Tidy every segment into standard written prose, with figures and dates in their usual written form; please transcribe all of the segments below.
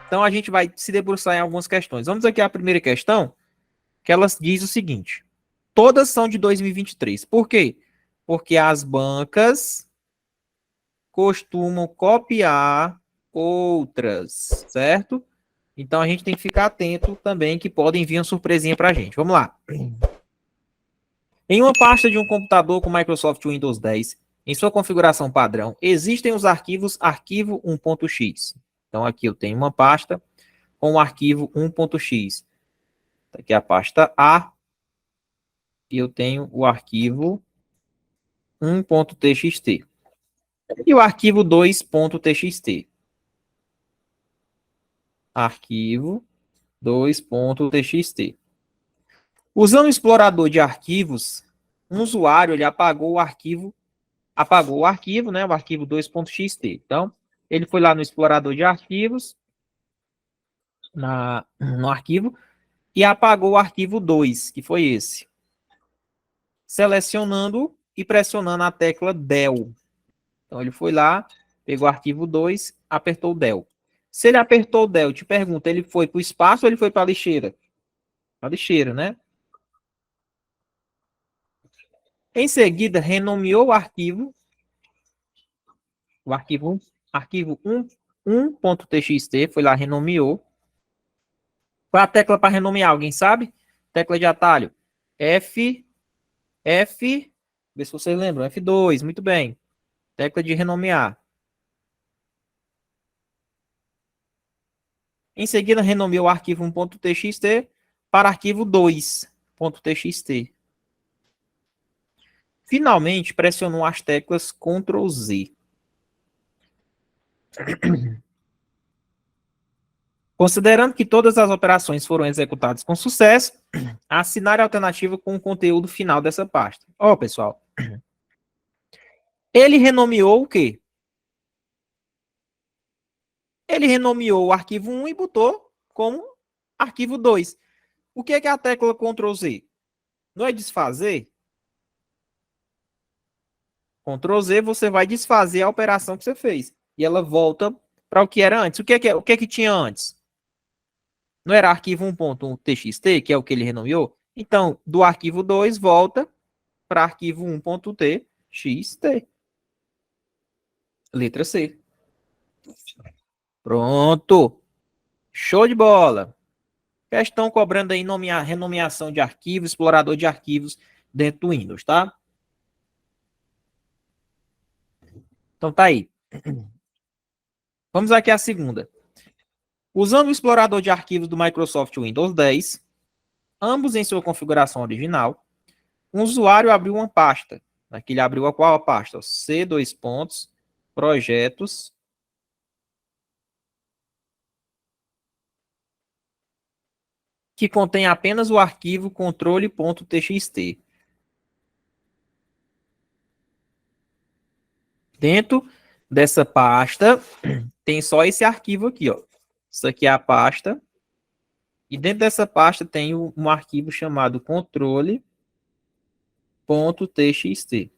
Então, a gente vai se debruçar em algumas questões. Vamos aqui à primeira questão, que ela diz o seguinte. Todas são de 2023. Por quê? Porque as bancas costumam copiar outras, certo? Então, a gente tem que ficar atento também que podem vir uma surpresinha para a gente. Vamos lá. Em uma pasta de um computador com Microsoft Windows 10, em sua configuração padrão, existem os arquivos arquivo 1.x. Então, aqui eu tenho uma pasta com o arquivo 1.x. Aqui é a pasta A e eu tenho o arquivo 1.txt e o arquivo 2.txt. Arquivo 2.txt. Usando o explorador de arquivos, um usuário ele apagou o arquivo, né, o arquivo 2.xt. Então, ele foi lá no explorador de arquivos, no arquivo, e apagou o arquivo 2, que foi esse. Selecionando e pressionando a tecla Del. Então, ele foi lá, pegou o arquivo 2, apertou o Del. Se ele apertou o Del, te pergunta, ele foi para o espaço ou ele foi para a lixeira? Para a lixeira, né? Em seguida, renomeou o arquivo 1.txt, foi lá, renomeou. Qual a tecla para renomear? Alguém sabe? Tecla de atalho. Vê se vocês lembram. F2, muito bem. Tecla de renomear. Em seguida, renomeou o arquivo 1.txt para arquivo 2.txt. Finalmente, pressionou as teclas Ctrl Z. Considerando que todas as operações foram executadas com sucesso, assinar a alternativa com o conteúdo final dessa pasta. Ó, pessoal, ele renomeou o quê? Ele renomeou o arquivo 1 e botou como arquivo 2. O que é a tecla Ctrl Z? Não é desfazer? Ctrl Z, você vai desfazer a operação que você fez. E ela volta para o que era antes. O que é que tinha antes? Não era arquivo 1.txt, que é o que ele renomeou? Então, do arquivo 2, volta para arquivo 1.txt. Letra C. Pronto. Show de bola. Questão cobrando aí renomeação de arquivos, explorador de arquivos dentro do Windows, tá? Então tá aí. Vamos aqui à segunda. Usando o explorador de arquivos do Microsoft Windows 10, ambos em sua configuração original, um usuário abriu uma pasta. Aqui ele abriu a qual pasta? C2 pontos, projetos, que contém apenas o arquivo controle.txt. Dentro dessa pasta, tem só esse arquivo aqui, ó. Isso aqui é a pasta. E dentro dessa pasta tem um arquivo chamado controle.txt.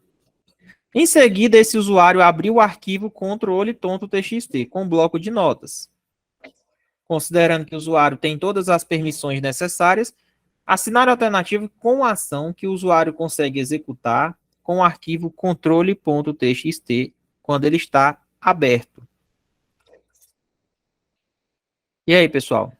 Em seguida, esse usuário abriu o arquivo controle.txt com bloco de notas. Considerando que o usuário tem todas as permissões necessárias, assinar a alternativa com a ação que o usuário consegue executar com o arquivo controle.txt quando ele está aberto. E aí, pessoal?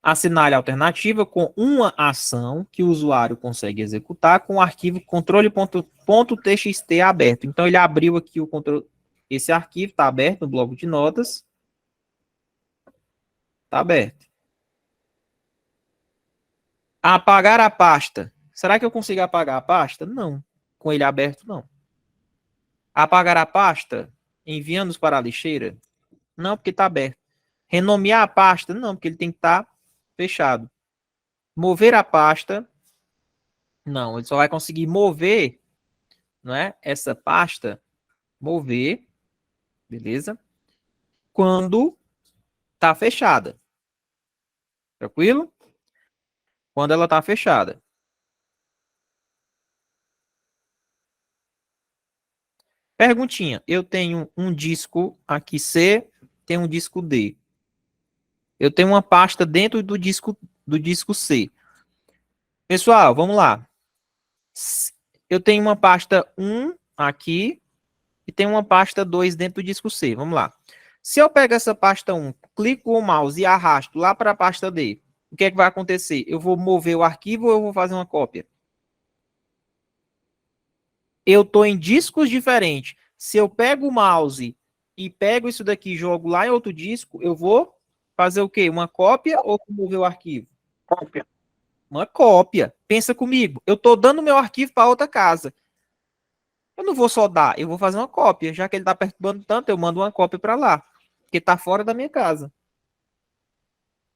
Assinale a alternativa com uma ação que o usuário consegue executar com o arquivo controle.txt aberto. Então, ele abriu aqui esse arquivo, está aberto no bloco de notas. Está aberto. Apagar a pasta. Será que eu consigo apagar a pasta? Não. Com ele aberto, não. Apagar a pasta, enviando-os para a lixeira? Não, porque está aberto. Renomear a pasta? Não, porque ele tem que estar fechado. Mover a pasta? Não, ele só vai conseguir mover, não é? Essa pasta, mover, beleza? Quando está fechada. Tranquilo? Quando ela está fechada. Perguntinha, eu tenho um disco aqui C, tenho um disco D. Eu tenho uma pasta dentro do disco C. Pessoal, vamos lá. Eu tenho uma pasta 1 aqui e tenho uma pasta 2 dentro do disco C. Vamos lá. Se eu pego essa pasta 1, clico com o mouse e arrasto lá para a pasta D, o que é que vai acontecer? Eu vou mover o arquivo ou eu vou fazer uma cópia? Eu estou em discos diferentes. Se eu pego o mouse e pego isso daqui e jogo lá em outro disco, eu vou fazer o quê? Uma cópia ou mover o arquivo? Cópia. Uma cópia. Pensa comigo. Eu estou dando meu arquivo para outra casa. Eu não vou só dar, eu vou fazer uma cópia. Já que ele está perturbando tanto, eu mando uma cópia para lá. Porque está fora da minha casa.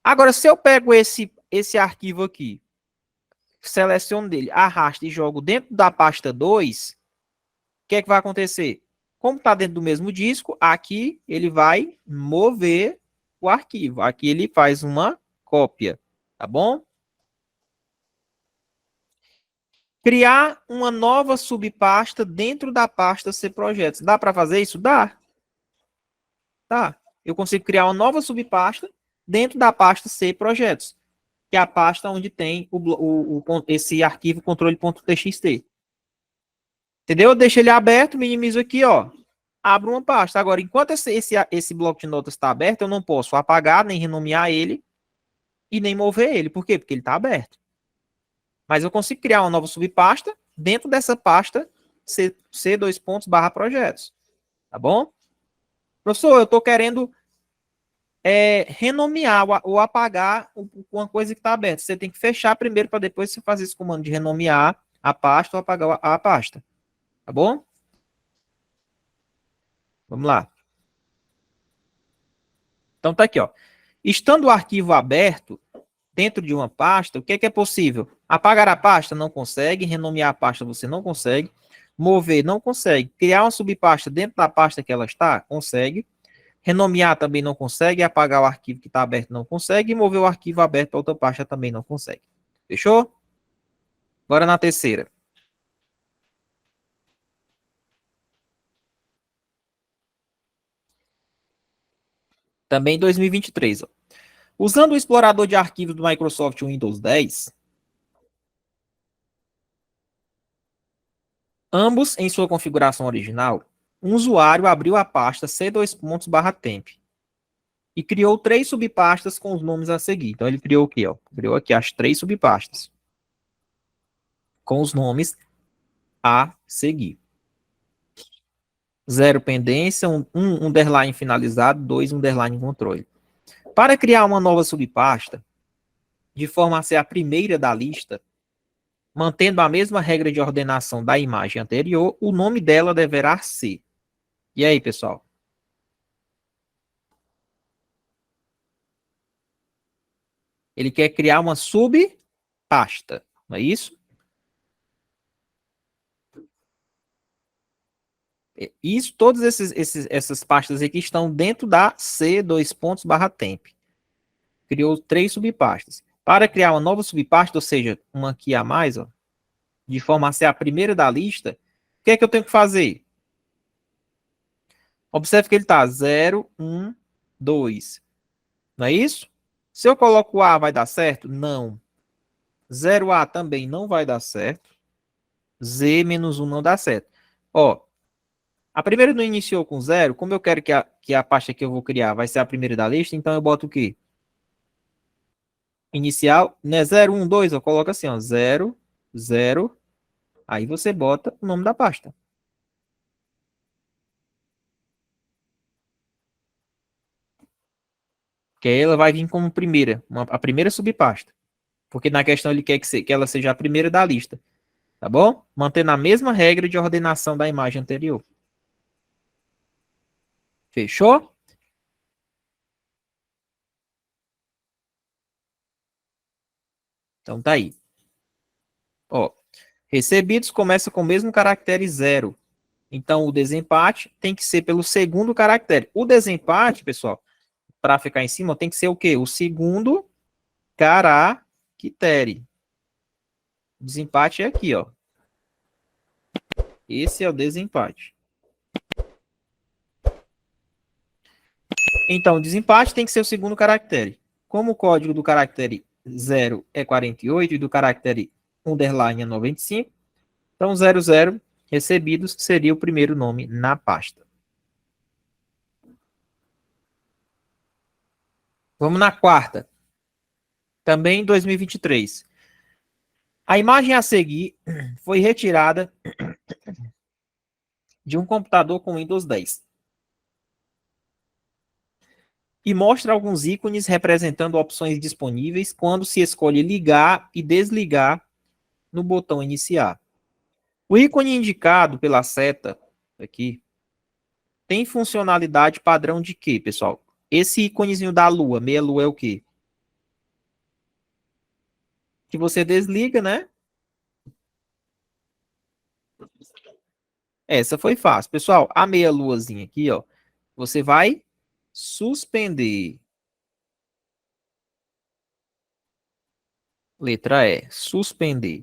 Agora, se eu pego esse arquivo aqui, seleciono dele, arrasto e jogo dentro da pasta 2, o que é que vai acontecer? Como está dentro do mesmo disco, aqui ele vai mover o arquivo. Aqui ele faz uma cópia, tá bom? Criar uma nova subpasta dentro da pasta C Projetos. Dá para fazer isso? Dá. Tá. Eu consigo criar uma nova subpasta dentro da pasta C Projetos, que é a pasta onde tem esse arquivo controle.txt. Entendeu? Eu deixo ele aberto, minimizo aqui, ó. Abro uma pasta. Agora, enquanto esse bloco de notas está aberto, eu não posso apagar, nem renomear ele e nem mover ele. Por quê? Porque ele está aberto. Mas eu consigo criar uma nova subpasta dentro dessa pasta C2 pontos /projetos. Tá bom? Professor, eu estou querendo renomear ou apagar uma coisa que está aberta. Você tem que fechar primeiro para depois você fazer esse comando de renomear a pasta ou apagar a pasta. Tá bom? Vamos lá. Então tá aqui, ó. Estando o arquivo aberto dentro de uma pasta, o que é possível? Apagar a pasta? Não consegue. Renomear a pasta? Você não consegue. Mover? Não consegue. Criar uma subpasta dentro da pasta que ela está? Consegue. Renomear também não consegue. Apagar o arquivo que está aberto? Não consegue. E mover o arquivo aberto para outra pasta também não consegue. Fechou? Bora na terceira. Também em 2023. Ó. Usando o explorador de arquivos do Microsoft Windows 10, ambos em sua configuração original, um usuário abriu a pasta C2 pontos /temp e criou 3 subpastas com os nomes a seguir. Então ele criou o quê? Ó? Criou aqui as 3 subpastas com os nomes a seguir. 0 pendência, um underline finalizado, 2 underline controle. Para criar uma nova subpasta, de forma a ser a primeira da lista, mantendo a mesma regra de ordenação da imagem anterior, o nome dela deverá ser. E aí, pessoal? Ele quer criar uma subpasta, não é isso? Isso, todas essas pastas aqui estão dentro da C2 pontos/temp. Criou 3 subpastas. Para criar uma nova subpasta, ou seja, uma aqui a mais, ó, de forma a ser a primeira da lista, o que é que eu tenho que fazer? Observe que ele está 0, 1, 2. Não é isso? Se eu coloco o A, vai dar certo? Não. 0A também não vai dar certo. Z-1 não dá certo. Ó, a primeira não iniciou com 0. Como eu quero que a pasta que eu vou criar vai ser a primeira da lista, então eu boto o quê? Inicial, né? 0, 1, 2, eu coloco assim, ó. 0, 0. Aí você bota o nome da pasta. Que aí ela vai vir como primeira, a primeira subpasta. Porque na questão ele quer que ela seja a primeira da lista. Tá bom? Mantendo a mesma regra de ordenação da imagem anterior. Fechou? Então tá aí. Ó, recebidos começa com o mesmo caractere 0. Então o desempate tem que ser pelo segundo caractere. O desempate, pessoal, para ficar em cima, tem que ser o quê? O segundo caractere. O desempate é aqui, ó. Esse é o desempate. Então, desempate tem que ser o segundo caractere. Como o código do caractere 0 é 48 e do caractere underline é 95, então 00 recebidos seria o primeiro nome na pasta. Vamos na quarta. Também em 2023. A imagem a seguir foi retirada de um computador com Windows 10 e mostra alguns ícones representando opções disponíveis quando se escolhe ligar e desligar no botão iniciar. O ícone indicado pela seta aqui tem funcionalidade padrão de quê, pessoal? Esse íconezinho da lua, meia lua é o quê? Que você desliga, né? Essa foi fácil. Pessoal, a meia luazinha aqui, ó, você vai suspender. Letra E, suspender.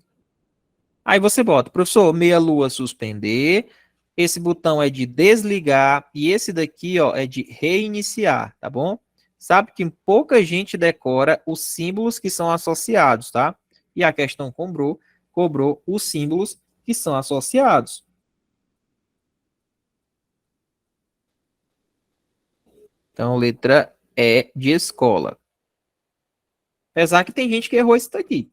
Aí você bota, professor, meia lua suspender. Esse botão é de desligar e esse daqui, ó, é de reiniciar, tá bom? Sabe que pouca gente decora os símbolos que são associados, tá? E a questão cobrou os símbolos que são associados. Então, letra E de escola. Apesar que tem gente que errou isso daqui.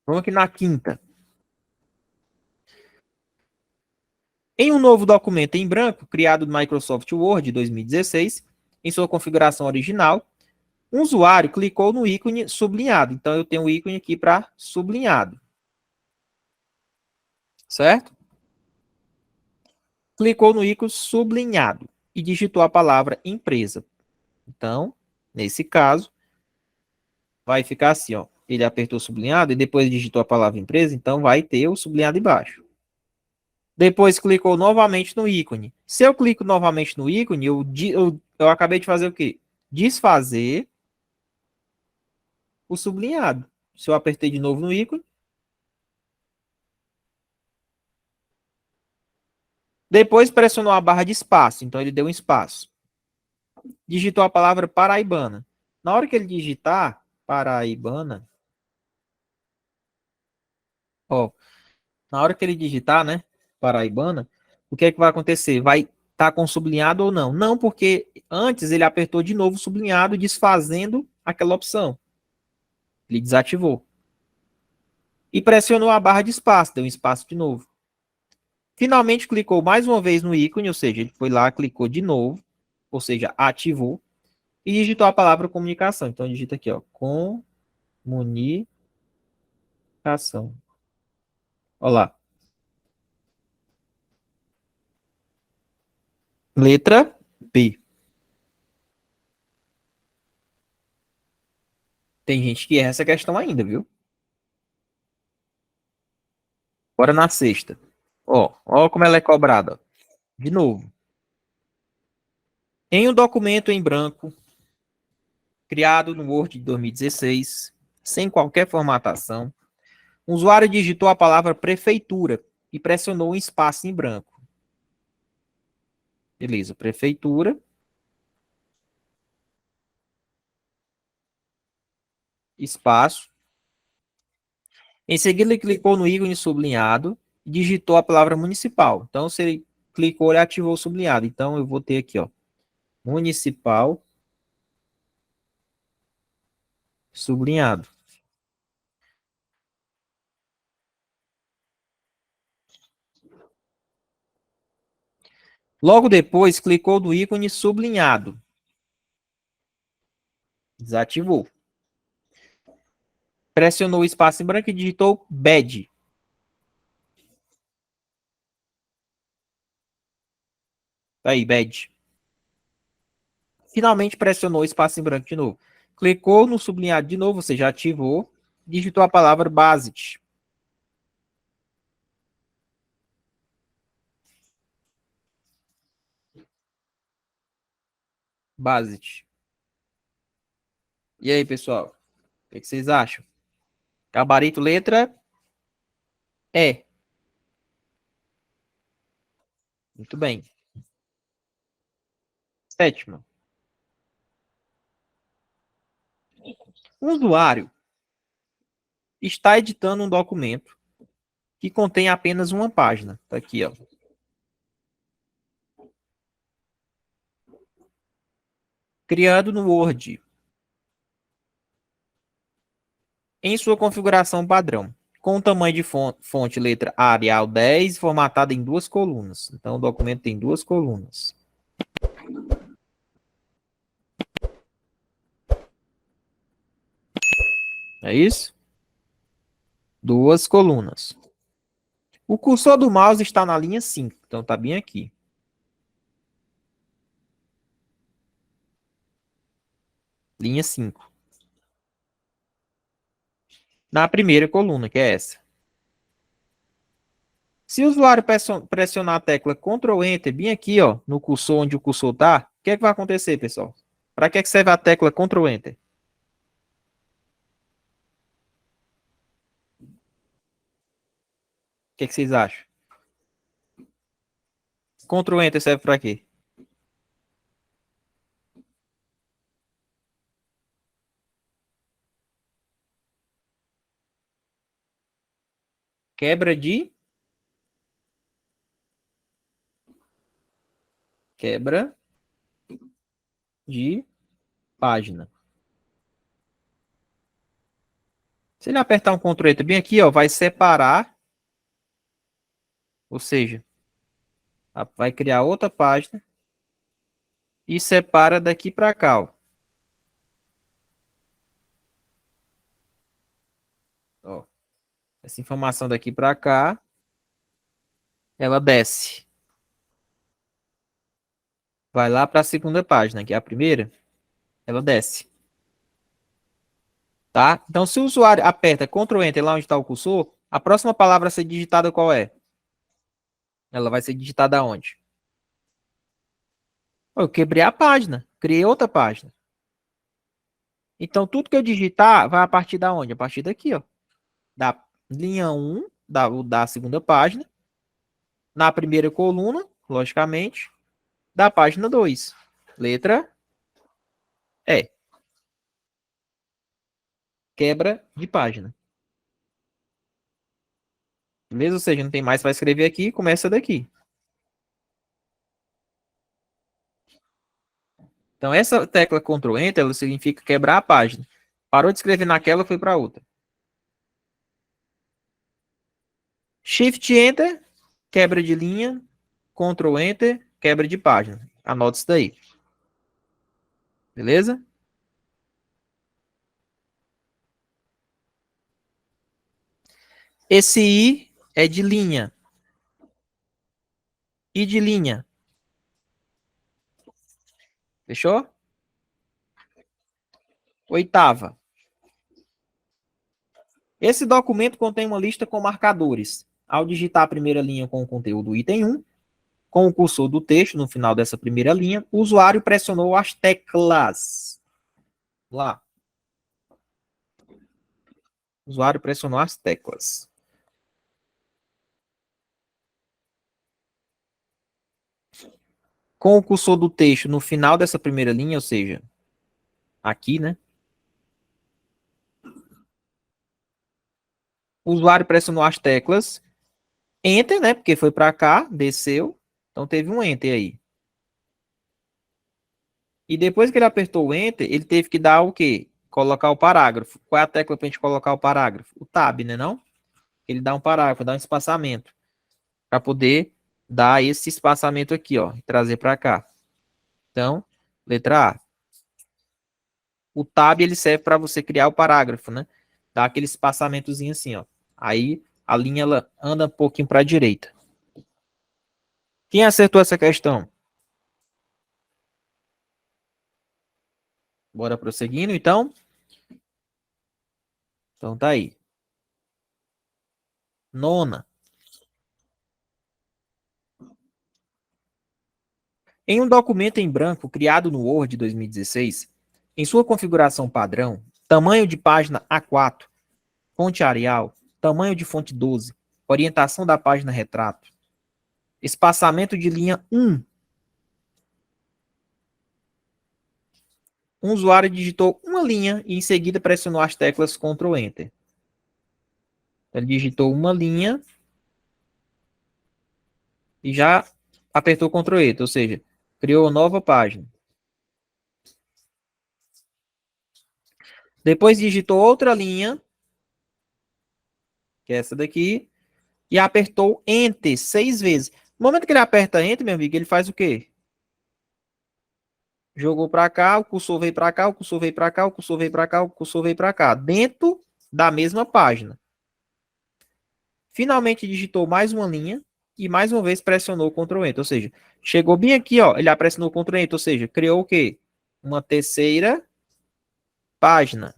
Vamos aqui na quinta. Em um novo documento em branco, criado no Microsoft Word 2016, em sua configuração original, um usuário clicou no ícone sublinhado. Então, eu tenho o ícone aqui para sublinhado. Certo? Clicou no ícone sublinhado e digitou a palavra empresa. Então, nesse caso, vai ficar assim, ó. Ele apertou sublinhado e depois digitou a palavra empresa, então vai ter o sublinhado embaixo. Depois clicou novamente no ícone. Se eu clico novamente no ícone, eu acabei de fazer o quê? Desfazer o sublinhado. Se eu apertei de novo no ícone, depois pressionou a barra de espaço, então ele deu um espaço. Digitou a palavra paraibana. Na hora que ele digitar paraibana, ó, na hora que ele digitar, né, paraibana, o que é que vai acontecer? Vai estar com sublinhado ou não? Não, porque antes ele apertou de novo o sublinhado, desfazendo aquela opção. Ele desativou. E pressionou a barra de espaço, deu um espaço de novo. Finalmente clicou mais uma vez no ícone, ou seja, ele foi lá, clicou de novo, ou seja, ativou, e digitou a palavra comunicação. Então digita aqui, ó, comunicação. Olha lá. Letra B. Tem gente que erra essa questão ainda, viu? Bora na sexta. Ó como ela é cobrada. De novo. Em um documento em branco, criado no Word de 2016, sem qualquer formatação, o usuário digitou a palavra prefeitura e pressionou um espaço em branco. Beleza, prefeitura, espaço. Em seguida, ele clicou no ícone sublinhado e digitou a palavra municipal. Então, se ele clicou, ele ativou o sublinhado. Então, eu vou ter aqui, ó, municipal, sublinhado. Logo depois, clicou no ícone sublinhado. Desativou. Pressionou o espaço em branco e digitou BAD. Tá aí, BAD. Finalmente pressionou o espaço em branco de novo. Clicou no sublinhado de novo, você já ativou. Digitou a palavra BASIT. BASIT. E aí, pessoal? O que vocês acham? Gabarito letra E. Muito bem. Sétima. Um usuário está editando um documento que contém apenas uma página. Tá aqui, ó. Criado no Word. Em sua configuração padrão. Com o tamanho de fonte letra Arial 10, formatado em duas colunas. Então, o documento tem duas colunas. É isso? Duas colunas. O cursor do mouse está na linha 5. Então, tá bem aqui. Linha 5. Na primeira coluna, que é essa. Se o usuário pressionar a tecla Ctrl Enter, bem aqui, ó, no cursor onde o cursor tá, o que é que vai acontecer, pessoal? Para que serve a tecla Ctrl Enter? O que vocês acham? Ctrl Enter serve para quê? Quebra de página. Se ele apertar um Ctrl Enter bem aqui, ó, vai separar, ou seja, vai criar outra página e separa daqui para cá, ó. Ó. Essa informação daqui para cá, ela desce. Vai lá para a segunda página, que é a primeira, ela desce. Tá? Então, se o usuário aperta Ctrl Enter lá onde está o cursor, a próxima palavra a ser digitada qual é? Ela vai ser digitada onde? Eu quebrei a página, criei outra página. Então, tudo que eu digitar vai a partir da onde? A partir daqui, ó. Da linha 1, da segunda página, na primeira coluna, logicamente, da página 2. Letra E. Quebra de página. Beleza? Ou seja, não tem mais para escrever aqui, começa daqui. Então, essa tecla Ctrl Enter, ela significa quebrar a página. Parou de escrever naquela, foi para outra. Shift Enter, quebra de linha. Ctrl Enter, quebra de página. Anota isso daí. Beleza? Esse I é de linha. I de linha. Fechou? Oitava. Esse documento contém uma lista com marcadores. Ao digitar a primeira linha com o conteúdo do item 1, com o cursor do texto no final dessa primeira linha, o usuário pressionou as teclas. Lá. O usuário pressionou as teclas. Com o cursor do texto no final dessa primeira linha, ou seja, aqui, né? O usuário pressionou as teclas Enter, né? Porque foi para cá, desceu. Então teve um Enter aí. E depois que ele apertou o Enter, ele teve que dar o quê? Colocar o parágrafo. Qual é a tecla para a gente colocar o parágrafo? O Tab, né? Não? Ele dá um parágrafo, dá um espaçamento. Para poder dar esse espaçamento aqui, ó. E trazer para cá. Então, letra A. O Tab, ele serve para você criar o parágrafo, né? Dá aquele espaçamentozinho assim, ó. Aí, a linha, ela anda um pouquinho para a direita. Quem acertou essa questão? Bora prosseguindo, então. Então, tá aí. Nona. Em um documento em branco criado no Word 2016, em sua configuração padrão, tamanho de página A4, fonte Arial, tamanho de fonte 12, orientação da página retrato, espaçamento de linha 1. Um usuário digitou uma linha e em seguida pressionou as teclas Ctrl Enter. Ele digitou uma linha e já apertou Ctrl Enter, ou seja, criou nova página. Depois digitou outra linha, que é essa daqui, e apertou Enter 6 vezes. No momento que ele aperta Enter, meu amigo, ele faz o quê? Jogou para cá, o cursor veio para cá, o cursor veio para cá, o cursor veio para cá, o cursor veio para cá, dentro da mesma página. Finalmente digitou mais uma linha e mais uma vez pressionou o Ctrl Enter, ou seja, chegou bem aqui, ó, ele pressionou o Ctrl Enter, ou seja, criou o quê? Uma terceira página.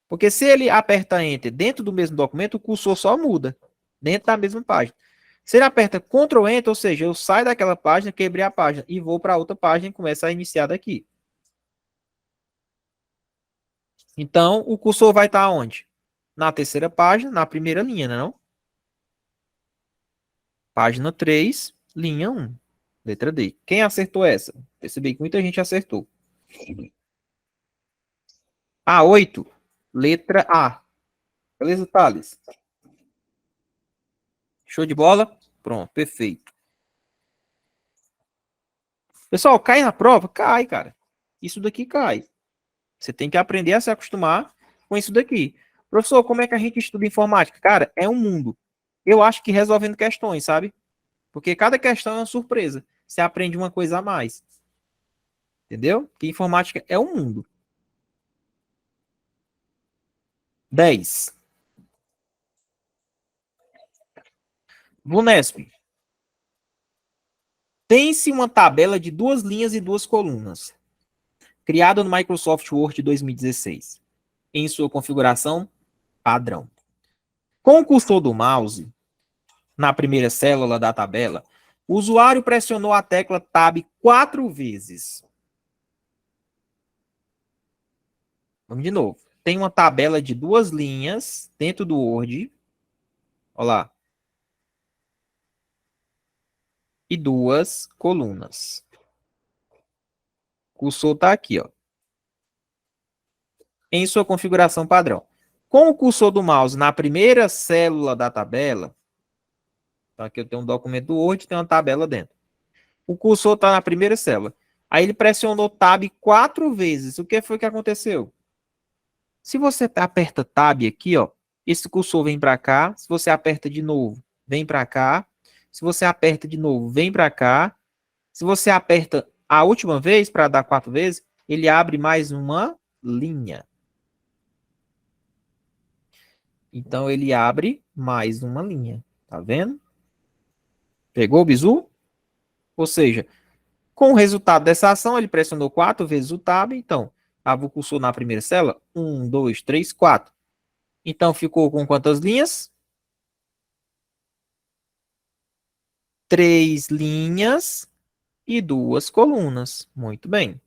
Porque se ele aperta Enter dentro do mesmo documento, o cursor só muda dentro da mesma página. Se ele aperta Ctrl Enter, ou seja, eu saio daquela página, quebrei a página e vou para outra página e começo a iniciar daqui. Então, o cursor vai estar onde? Na terceira página, na primeira linha, não? Página 3, linha 1. Letra D. Quem acertou essa? Percebi que muita gente acertou. A 8, letra A. Beleza, Thales? Show de bola? Pronto, perfeito. Pessoal, cai na prova? Cai, cara. Isso daqui cai. Você tem que aprender a se acostumar com isso daqui. Professor, como é que a gente estuda informática? Cara, é um mundo. Eu acho que resolvendo questões, sabe? Porque cada questão é uma surpresa. Você aprende uma coisa a mais. Entendeu? Que informática é um mundo. 10. Vunesp. Tem-se uma tabela de 2 linhas e 2 colunas, criada no Microsoft Word 2016, em sua configuração padrão. Com o cursor do mouse, na primeira célula da tabela, o usuário pressionou a tecla Tab 4 vezes. Vamos de novo. Tem uma tabela de 2 linhas dentro do Word. Olha lá. E 2 colunas. O cursor está aqui, ó, em sua configuração padrão. Com o cursor do mouse na primeira célula da tabela, então aqui eu tenho um documento do Word, tem uma tabela dentro. O cursor está na primeira célula. Aí ele pressionou Tab 4 vezes. O que foi que aconteceu? Se você aperta Tab aqui, ó, esse cursor vem para cá. Se você aperta de novo, vem para cá. Se você aperta de novo, vem para cá. Se você aperta a última vez, para dar 4 vezes, ele abre mais uma linha. Então, ele abre mais uma linha. Tá vendo? Pegou o bizu? Ou seja, com o resultado dessa ação, ele pressionou 4 vezes o Tab. Então, estava o cursor na primeira célula. 1, 2, 3, 4. Então, ficou com quantas linhas? 3 linhas e 2 colunas. Muito bem.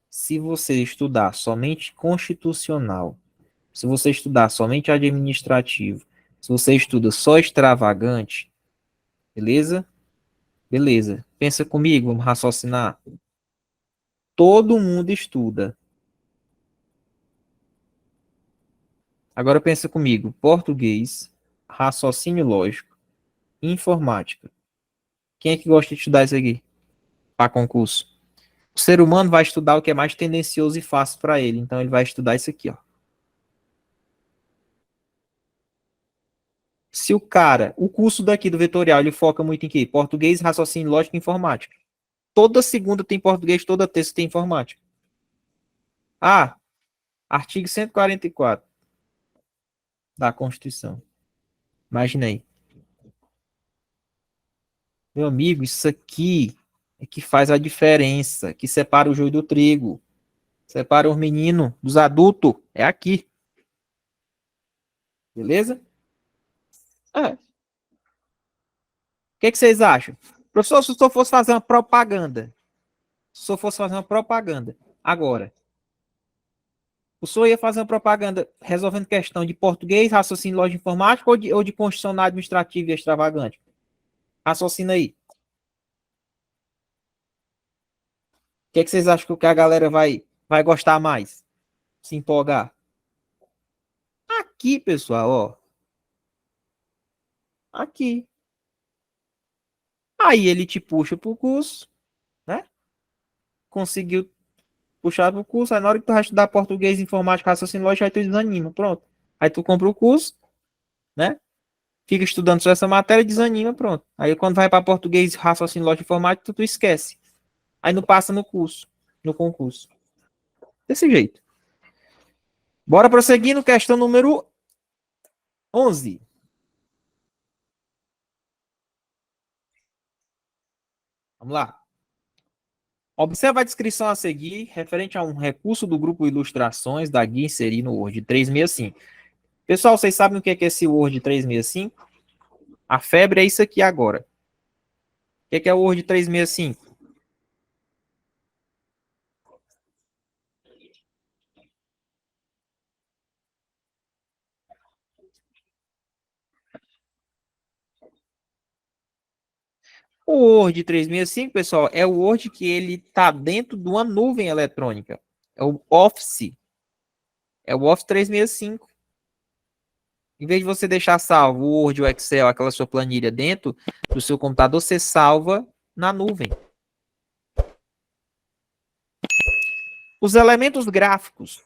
Se você estudar somente constitucional, se você estudar somente administrativo, se você estuda só extravagante, beleza? Beleza. Pensa comigo, vamos raciocinar. Todo mundo estuda. Agora pensa comigo. Português, raciocínio lógico, informática. Quem é que gosta de estudar isso aqui? Para concurso. O ser humano vai estudar o que é mais tendencioso e fácil para ele. Então ele vai estudar isso aqui, ó. Se o cara, o curso daqui do vetorial, ele foca muito em quê? Português, raciocínio lógico e informática. Toda segunda tem português, toda terça tem informática. Ah, artigo 144 da Constituição. Imagina aí. Meu amigo, isso aqui é que faz a diferença, que separa o joio do trigo, separa os meninos dos adultos. É aqui. Beleza? É. O que vocês acham? Professor, se eu fosse fazer uma propaganda, se eu fosse fazer uma propaganda, agora, o senhor ia fazer uma propaganda resolvendo questão de português, raciocínio lógico informático ou de constitucional administrativo e extravagante? Raciocina aí. O que é que vocês acham que a galera vai gostar mais? Se empolgar? Aqui, pessoal, ó. Aqui. Aí ele te puxa pro curso, né? Conseguiu puxar pro curso, aí na hora que tu vai estudar português, informática, raciocínio lógico, aí tu desanima, pronto. Aí tu compra o curso, né? Fica estudando só essa matéria, desanima, pronto. Aí quando vai para português, raciocínio lógico, informática, tu esquece. Aí não passa no curso, no concurso. Desse jeito. Bora prosseguindo, questão número 11. Vamos lá. Observe a descrição a seguir, referente a um recurso do grupo Ilustrações da guia inserir no Word 365. Pessoal, vocês sabem o que é esse Word 365? A febre é isso aqui agora. O que é o Word 365? O Word 365, pessoal, é o Word que ele está dentro de uma nuvem eletrônica. É o Office. É o Office 365. Em vez de você deixar salvo o Word, o Excel, aquela sua planilha dentro do seu computador, você salva na nuvem. Os elementos gráficos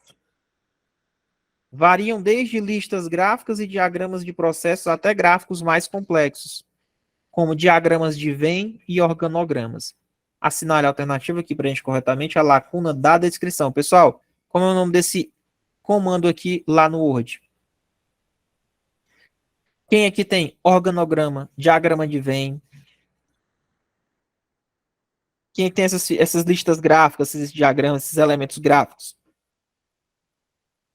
variam desde listas gráficas e diagramas de processos até gráficos mais complexos, como diagramas de Venn e organogramas. Assinale a alternativa que preenche corretamente a lacuna da descrição. Pessoal, como é o nome desse comando aqui lá no Word? Quem aqui tem organograma, diagrama de Venn? Quem tem essas listas gráficas, esses diagramas, esses elementos gráficos?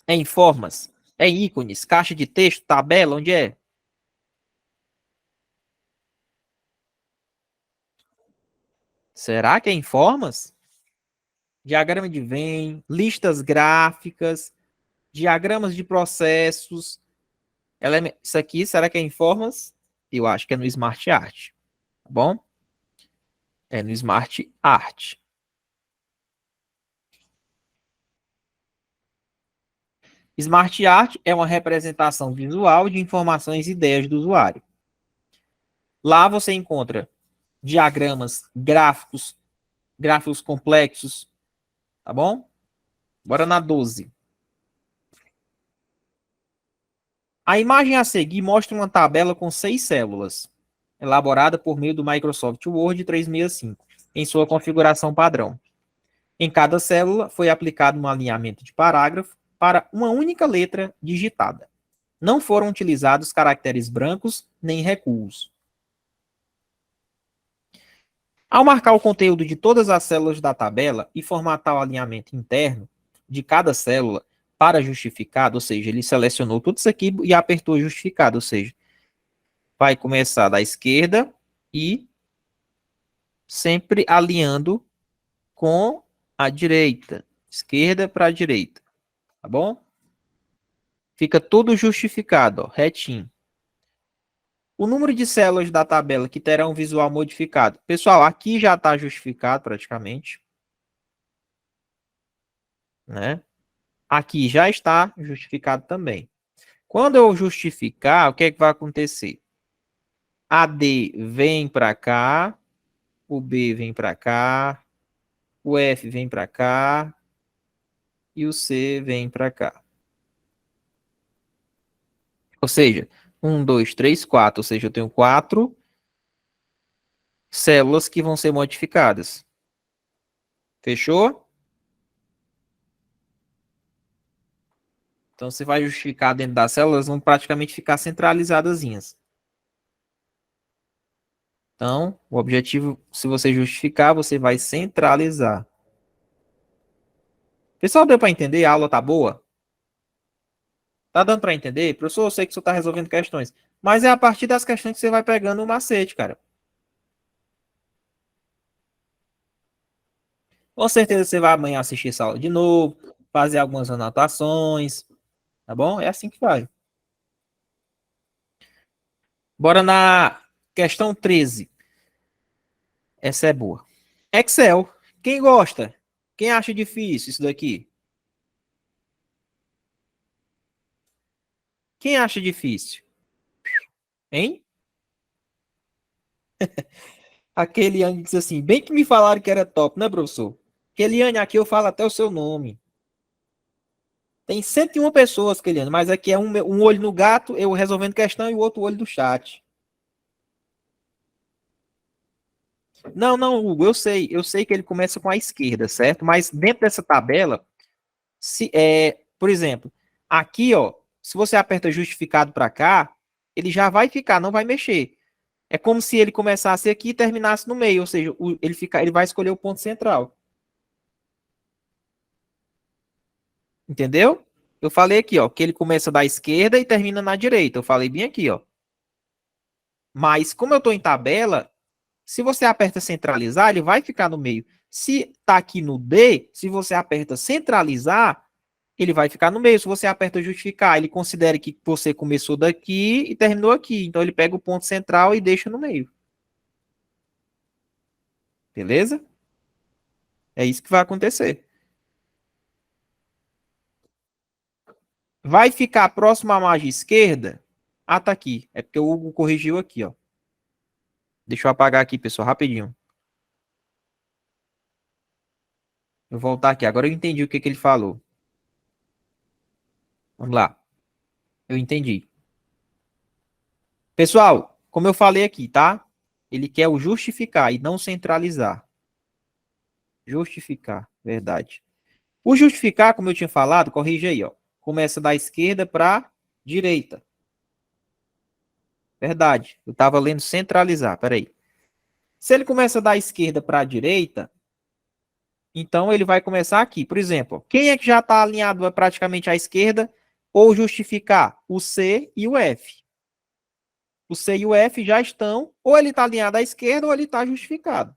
É em formas? É em ícones? Caixa de texto? Tabela? Onde é? Será que é em formas? Diagrama de Venn, listas gráficas, diagramas de processos. Isso aqui, será que é em formas? Eu acho que é no Smart Art, tá bom? É no Smart Art. Smart Art é uma representação visual de informações e ideias do usuário. Lá você encontra diagramas, gráficos, gráficos complexos, tá bom? Bora na 12. A imagem a seguir mostra uma tabela com 6 células, elaborada por meio do Microsoft Word 365, em sua configuração padrão. Em cada célula foi aplicado um alinhamento de parágrafo para uma única letra digitada. Não foram utilizados caracteres brancos nem recuos. Ao marcar o conteúdo de todas as células da tabela e formatar o alinhamento interno de cada célula para justificado, ou seja, ele selecionou tudo isso aqui e apertou justificado, ou seja, vai começar da esquerda e sempre alinhando com a direita, esquerda para a direita, tá bom? Fica tudo justificado, ó, retinho. O número de células da tabela que terão um visual modificado. Pessoal, aqui já está justificado praticamente, né? Aqui já está justificado também. Quando eu justificar, o que é que vai acontecer? A D vem para cá, o B vem para cá, o F vem para cá e o C vem para cá. Ou seja, 1, 2, 3, 4. Ou seja, eu tenho 4 células que vão ser modificadas. Fechou? Então, você vai justificar dentro das células, vão praticamente ficar centralizadas. Então, o objetivo, se você justificar, você vai centralizar. Pessoal, deu para entender? A aula tá boa? Tá dando para entender? Professor, eu sei que você está resolvendo questões, mas é a partir das questões que você vai pegando o macete, cara. Com certeza você vai amanhã assistir essa aula de novo, fazer algumas anotações, tá bom? É assim que vai. Bora na questão 13. Essa é boa. Excel. Quem gosta? Quem acha difícil isso daqui? Quem acha difícil? Hein? Aquele Eliane disse assim, bem que me falaram que era top, né, professor? Eliane, aqui eu falo até o seu nome. Tem 101 pessoas, Eliane, mas aqui é um olho no gato, eu resolvendo questão e o outro olho do chat. Não, não, Hugo, eu sei que ele começa com a esquerda, certo? Mas dentro dessa tabela, por exemplo, aqui, ó, se você aperta justificado para cá, ele já vai ficar, não vai mexer. É como se ele começasse aqui e terminasse no meio, ou seja, ele vai escolher o ponto central. Entendeu? Eu falei aqui, ó, que ele começa da esquerda e termina na direita. Eu falei bem aqui, ó. Mas como eu estou em tabela, se você aperta centralizar, ele vai ficar no meio. Se tá aqui no D, se você aperta centralizar, ele vai ficar no meio. Se você aperta justificar, ele considera que você começou daqui e terminou aqui. Então ele pega o ponto central e deixa no meio. Beleza? É isso que vai acontecer. Vai ficar próximo à margem esquerda? Ah, tá aqui. É porque o Hugo corrigiu aqui, ó. Deixa eu apagar aqui, pessoal, rapidinho. Eu vou voltar aqui. Agora eu entendi o que ele falou. Vamos lá. Eu entendi. Pessoal, como eu falei aqui, tá? Ele quer o justificar e não centralizar. Justificar, verdade. O justificar, como eu tinha falado, corrige aí, ó. Começa da esquerda para direita. Verdade. Eu estava lendo centralizar. Peraí. Se ele começa da esquerda para a direita, então ele vai começar aqui. Por exemplo, quem é que já está alinhado praticamente à esquerda ou justificar? O C e o F. O C e o F já estão, ou ele está alinhado à esquerda ou ele está justificado.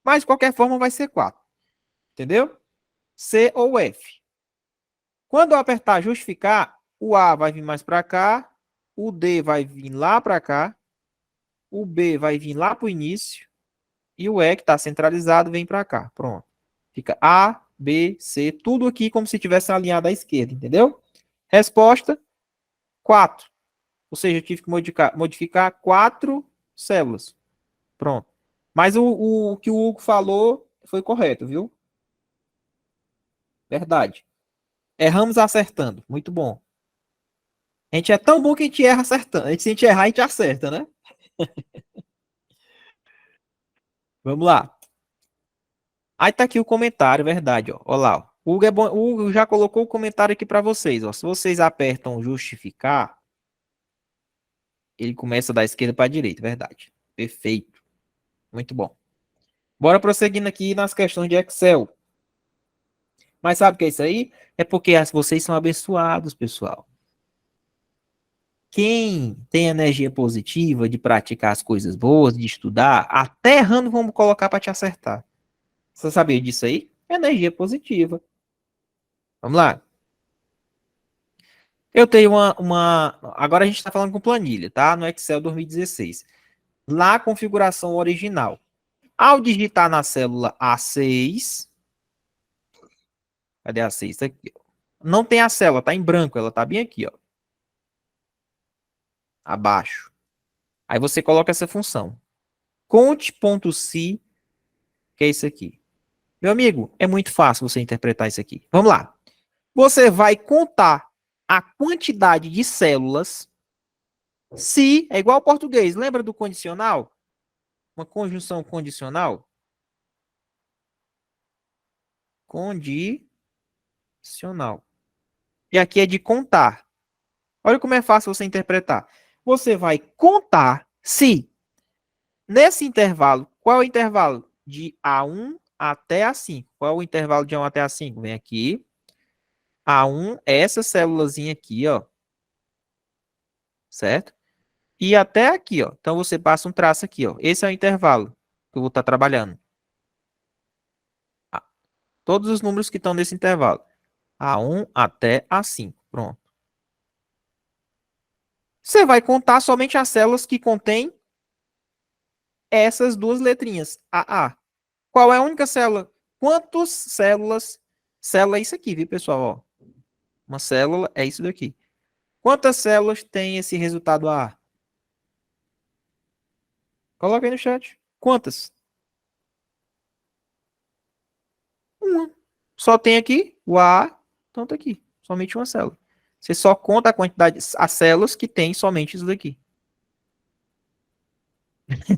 Mas, de qualquer forma, vai ser 4. Entendeu? C ou F. Quando eu apertar justificar, o A vai vir mais para cá, o D vai vir lá para cá, o B vai vir lá para o início e o E, que está centralizado, vem para cá. Pronto. Fica A, B, C, tudo aqui como se tivesse alinhado à esquerda, entendeu? Resposta, 4. Ou seja, eu tive que modificar 4 células. Pronto. Mas o que o Hugo falou foi correto, viu? Verdade. Erramos acertando. Muito bom. A gente é tão bom que a gente erra acertando. Se a gente errar, a gente acerta, né? Vamos lá. Aí tá aqui o comentário, verdade, ó. Olha lá, ó. O Hugo, o Hugo já colocou o comentário aqui para vocês, ó. Se vocês apertam justificar, ele começa da esquerda para a direita, verdade. Perfeito. Muito bom. Bora prosseguindo aqui nas questões de Excel. Mas sabe o que é isso aí? É porque vocês são abençoados, pessoal. Quem tem energia positiva de praticar as coisas boas, de estudar, até errando vamos colocar para te acertar. Você sabia disso aí? Energia positiva. Vamos lá. Eu tenho Agora a gente está falando com planilha, tá? No Excel 2016. Lá a configuração original. Ao digitar na célula A6. Cadê a 6? Tá aqui, ó. Não tem a célula, tá em branco. Ela tá bem aqui, ó. Abaixo. Aí você coloca essa função. Conte.si, que é isso aqui. Meu amigo, é muito fácil você interpretar isso aqui. Vamos lá. Você vai contar a quantidade de células se é igual ao português. Lembra do condicional? Uma conjunção condicional? Condicional. E aqui é de contar. Olha como é fácil você interpretar. Você vai contar se nesse intervalo, qual é o intervalo? De A1 até A5. Qual é o intervalo de A1 até A5? Vem aqui. A1 é essa célulazinha aqui, ó. Certo? E até aqui, ó. Então você passa um traço aqui, ó. Esse é o intervalo que eu vou estar trabalhando. Ah, todos os números que estão nesse intervalo. A1 até A5. Pronto. Você vai contar somente as células que contêm essas duas letrinhas, AA. Qual é a única célula? Quantas células? Célula é isso aqui, viu, pessoal? Ó, uma célula é isso daqui. Quantas células tem esse resultado AA? Coloca aí no chat. Quantas? Uma. Só tem aqui o AA, então tá aqui. Somente uma célula. Você só conta a quantidade, as células que tem somente isso daqui.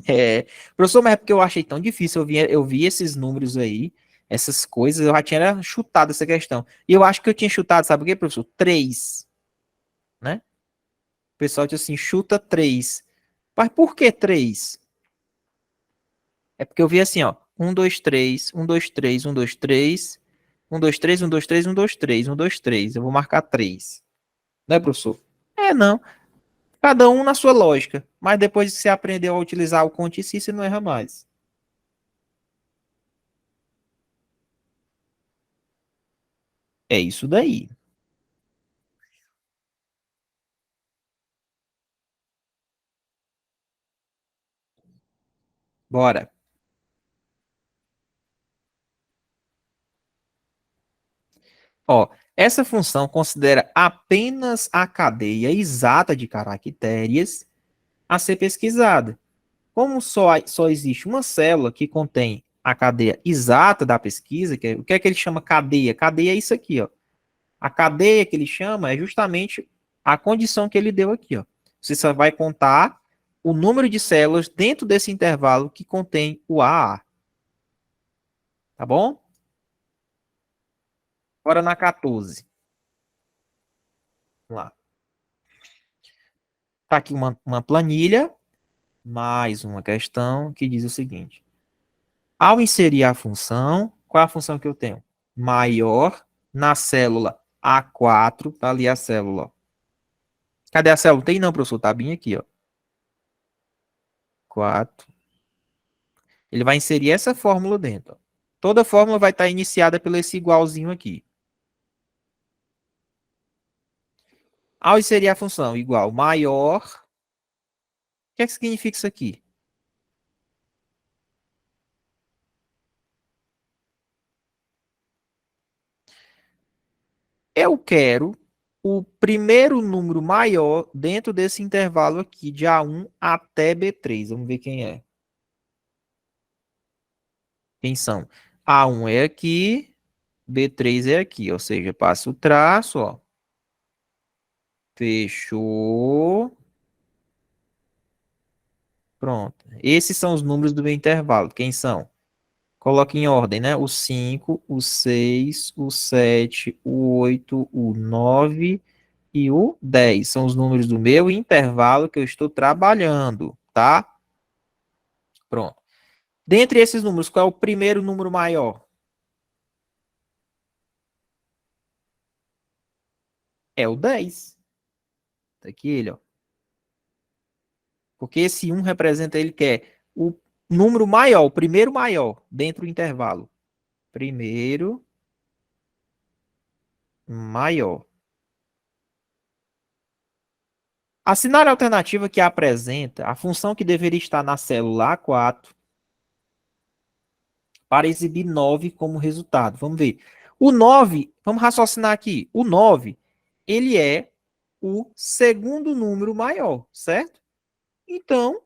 É, professor, mas é porque eu achei tão difícil. Eu vi esses números aí, essas coisas, eu já tinha chutado essa questão. E eu acho que eu tinha chutado, sabe o quê, professor? 3, né? O pessoal diz assim, chuta 3. Mas por que 3? É porque eu vi assim, ó. 1, 2, 3, 1, 2, 3, 1, 2, 3, 1, 2, 3, 1, 2, 3, 1, 2, 3, 1, 2, 3. Eu vou marcar 3. Né, professor? É, não. Cada um na sua lógica. Mas depois que você aprendeu a utilizar o conte si, você não erra mais. É isso daí. Bora. Ó, essa função considera apenas a cadeia exata de caracteres a ser pesquisada. Como só existe uma célula que contém a cadeia exata da pesquisa, o que é que ele chama cadeia? Cadeia é isso aqui, ó. A cadeia que ele chama é justamente a condição que ele deu aqui, ó. Você só vai contar o número de células dentro desse intervalo que contém o AA, tá bom? Agora na 14. Vamos lá. Tá aqui uma planilha, mais uma questão que diz o seguinte: ao inserir a função, qual é a função que eu tenho? Maior na célula A4, tá ali a célula, ó. Cadê a célula? Tem não, professor, tá bem aqui, ó. 4. Ele vai inserir essa fórmula dentro, ó. Toda fórmula vai estar iniciada pelo esse igualzinho aqui. Ao inserir a função igual maior, o que é que significa isso aqui? Eu quero o primeiro número maior dentro desse intervalo aqui, de A1 até B3. Vamos ver quem é. Quem são? A1 é aqui, B3 é aqui. Ou seja, passa o traço, ó. Fechou. Pronto. Esses são os números do meu intervalo. Quem são? Coloque em ordem, né? O 5, o 6, o 7, o 8, o 9 e o 10. São os números do meu intervalo que eu estou trabalhando, tá? Pronto. Dentre esses números, qual é o primeiro número maior? É o 10. Tá aqui ele, ó. Porque esse um representa ele que é o número maior, o primeiro maior dentro do intervalo. Primeiro maior. Assinale a alternativa que apresenta a função que deveria estar na célula A4 para exibir 9 como resultado. Vamos ver. O 9, vamos raciocinar aqui. O 9, ele é o segundo número maior, certo? Então,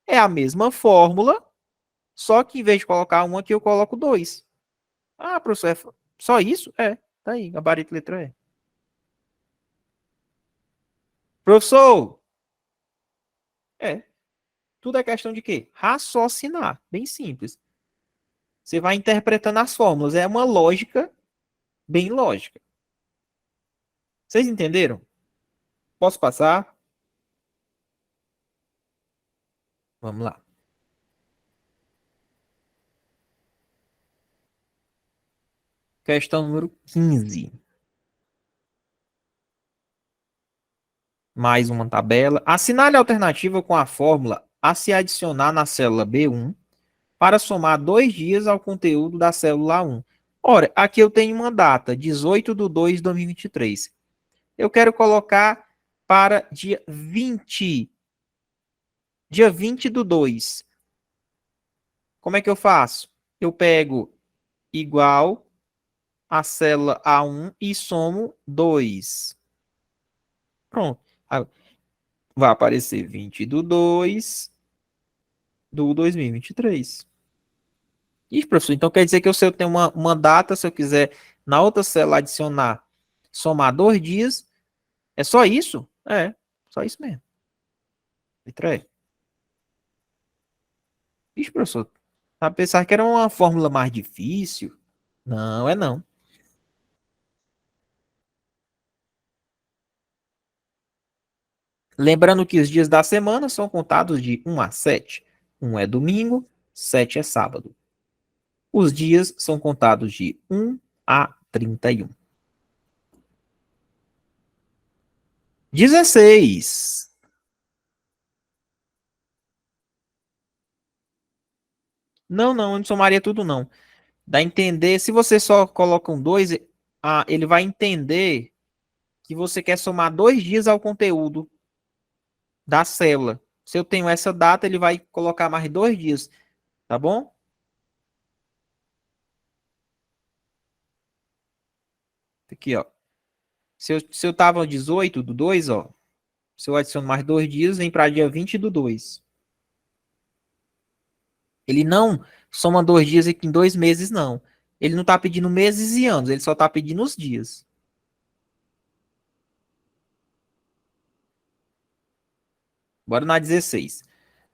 é a mesma fórmula, só que em vez de colocar um aqui, eu coloco 2. Ah, professor, é só isso? É, tá aí, gabarito letra E. Professor, é, tudo é questão de quê? Raciocinar, bem simples. Você vai interpretando as fórmulas, é uma lógica bem lógica. Vocês entenderam? Posso passar? Vamos lá. Questão número 15. Mais uma tabela. Assinale a alternativa com a fórmula a se adicionar na célula B1 para somar 2 dias ao conteúdo da célula A1. Ora, aqui eu tenho uma data, 18/2/2023. Eu quero colocar para dia 20. Dia 20 do 2. Como é que eu faço? Eu pego igual a célula A1 e somo 2. Pronto. Aí vai aparecer 20 do 2 do 2023. Ih, professor, então quer dizer que se eu tenho uma data, se eu quiser na outra célula adicionar, somar 2 dias, é só isso? É, só isso mesmo. Letra E. Ixi, professor, a pensar que era uma fórmula mais difícil? Não, é não. Lembrando que os dias da semana são contados de 1 a 7. 1 é domingo, 7 é sábado. Os dias são contados de 1 a 31. 16. Não, não, eu não somaria tudo não. Dá a entender, se você só coloca um 2, ele vai entender que você quer somar 2 dias ao conteúdo da célula. Se eu tenho essa data, ele vai colocar mais 2 dias, tá bom? Aqui, ó. Se eu tava 18 do 2, ó. Se eu adiciono mais 2 dias, vem para dia 20 do 2. Ele não soma 2 dias aqui em 2 meses, não. Ele não tá pedindo meses e anos, ele só tá pedindo os dias. Bora na 16.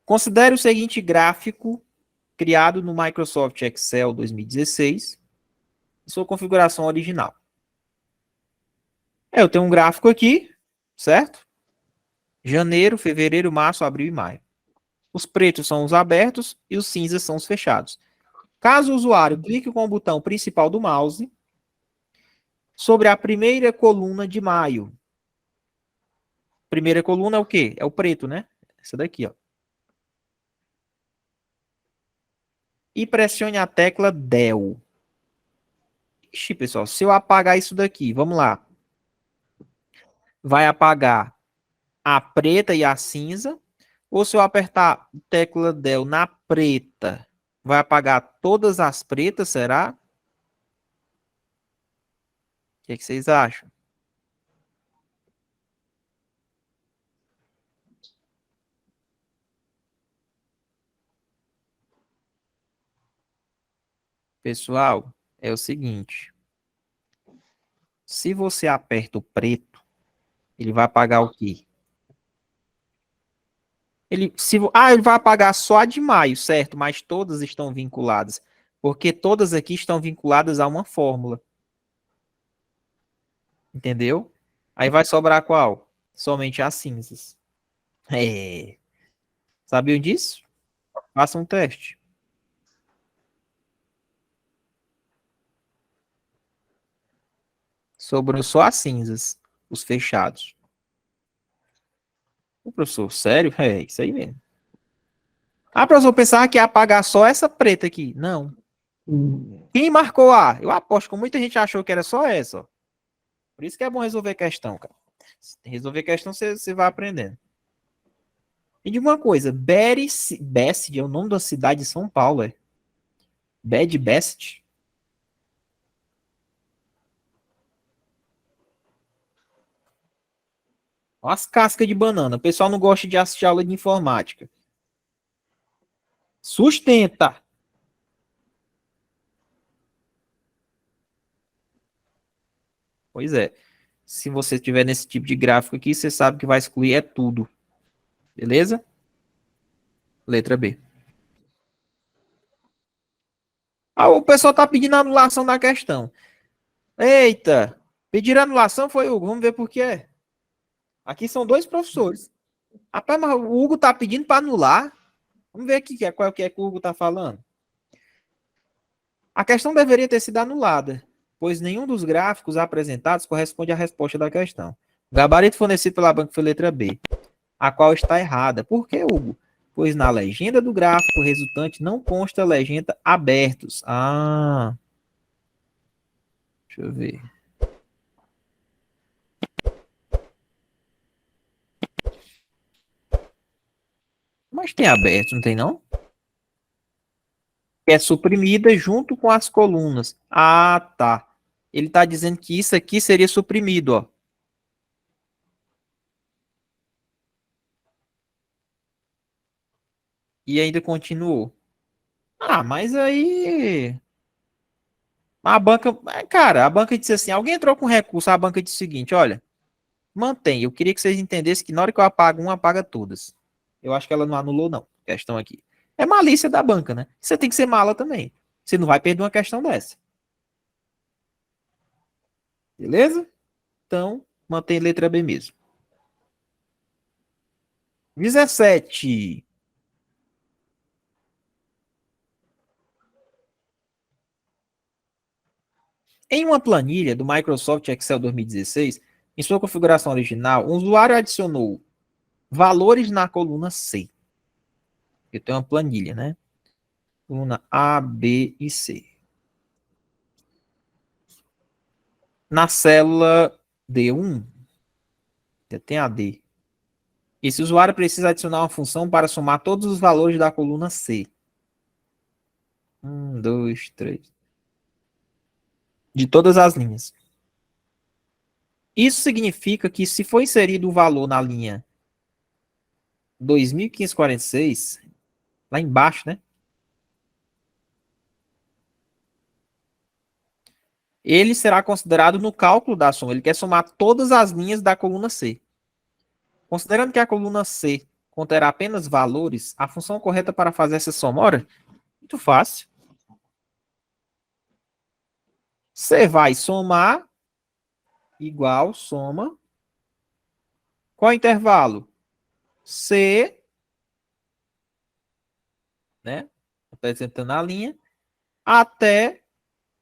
Considere o seguinte gráfico criado no Microsoft Excel 2016, sua configuração original. Eu tenho um gráfico aqui, certo? Janeiro, fevereiro, março, abril e maio. Os pretos são os abertos e os cinzas são os fechados. Caso o usuário clique com o botão principal do mouse sobre a primeira coluna de maio. Primeira coluna é o quê? É o preto, né? Essa daqui, ó. E pressione a tecla Del. Ixi, pessoal, se eu apagar isso daqui, vamos lá. Vai apagar a preta e a cinza. Ou se eu apertar a tecla Del na preta, vai apagar todas as pretas, será? O que vocês acham? Pessoal, é o seguinte. Se você aperta o preto, ele vai apagar o quê? Ele vai apagar só a de maio, certo? Mas todas estão vinculadas. Porque todas aqui estão vinculadas a uma fórmula. Entendeu? Aí vai sobrar qual? Somente as cinzas. É. Sabiam disso? Faça um teste. Sobrou só as cinzas, os fechados. O professor, sério? É, isso aí mesmo. Ah, professor, pensava que ia apagar só essa preta aqui. Não. Quem marcou A? Eu aposto que muita gente achou que era só essa, ó. Por isso que é bom resolver questão, cara. Resolver questão você vai aprendendo. E de uma coisa, Best é o nome da cidade de São Paulo, é? Bad Best? Olha as cascas de banana. O pessoal não gosta de assistir aula de informática. Sustenta. Pois é. Se você tiver nesse tipo de gráfico aqui, você sabe que vai excluir é tudo. Beleza? Letra B. Ah, o pessoal tá pedindo anulação da questão. Eita! Pedir anulação foi o Hugo. Vamos ver por que é. Aqui são dois professores. Rapaz, mas o Hugo tá pedindo para anular. Vamos ver aqui qual é o que o Hugo tá falando. A questão deveria ter sido anulada, pois nenhum dos gráficos apresentados corresponde à resposta da questão. O gabarito fornecido pela banca foi letra B, a qual está errada. Por que, Hugo? Pois na legenda do gráfico resultante não consta a legenda abertos. Ah, deixa eu ver. Mas tem abertos, não tem não? que é suprimida junto com as colunas. Ah, tá. Ele está dizendo que isso aqui seria suprimido, ó. E ainda continuou. Ah, mas aí a banca, cara, a banca disse assim, alguém entrou com recurso, a banca disse o seguinte, olha, mantém, eu queria que vocês entendessem que na hora que eu apago uma, apaga todas. Eu acho que ela não anulou, não, questão aqui. É malícia da banca, né? Você tem que ser mala também. Você não vai perder uma questão dessa. Beleza? Então, mantém letra B mesmo. 17. Em uma planilha do Microsoft Excel 2016, em sua configuração original, o usuário adicionou valores na coluna C. Eu tenho uma planilha, né? Coluna A, B e C. Na célula D1, tem a D. Esse usuário precisa adicionar uma função para somar todos os valores da coluna C. 2, 3. De todas as linhas. Isso significa que se for inserido o valor na linha 2546, lá embaixo, né? Ele será considerado no cálculo da soma. Ele quer somar todas as linhas da coluna C. Considerando que a coluna C conterá apenas valores, a função correta para fazer essa soma, ora, muito fácil. Você vai somar igual soma. Qual intervalo? C, né? Apresentando a linha, até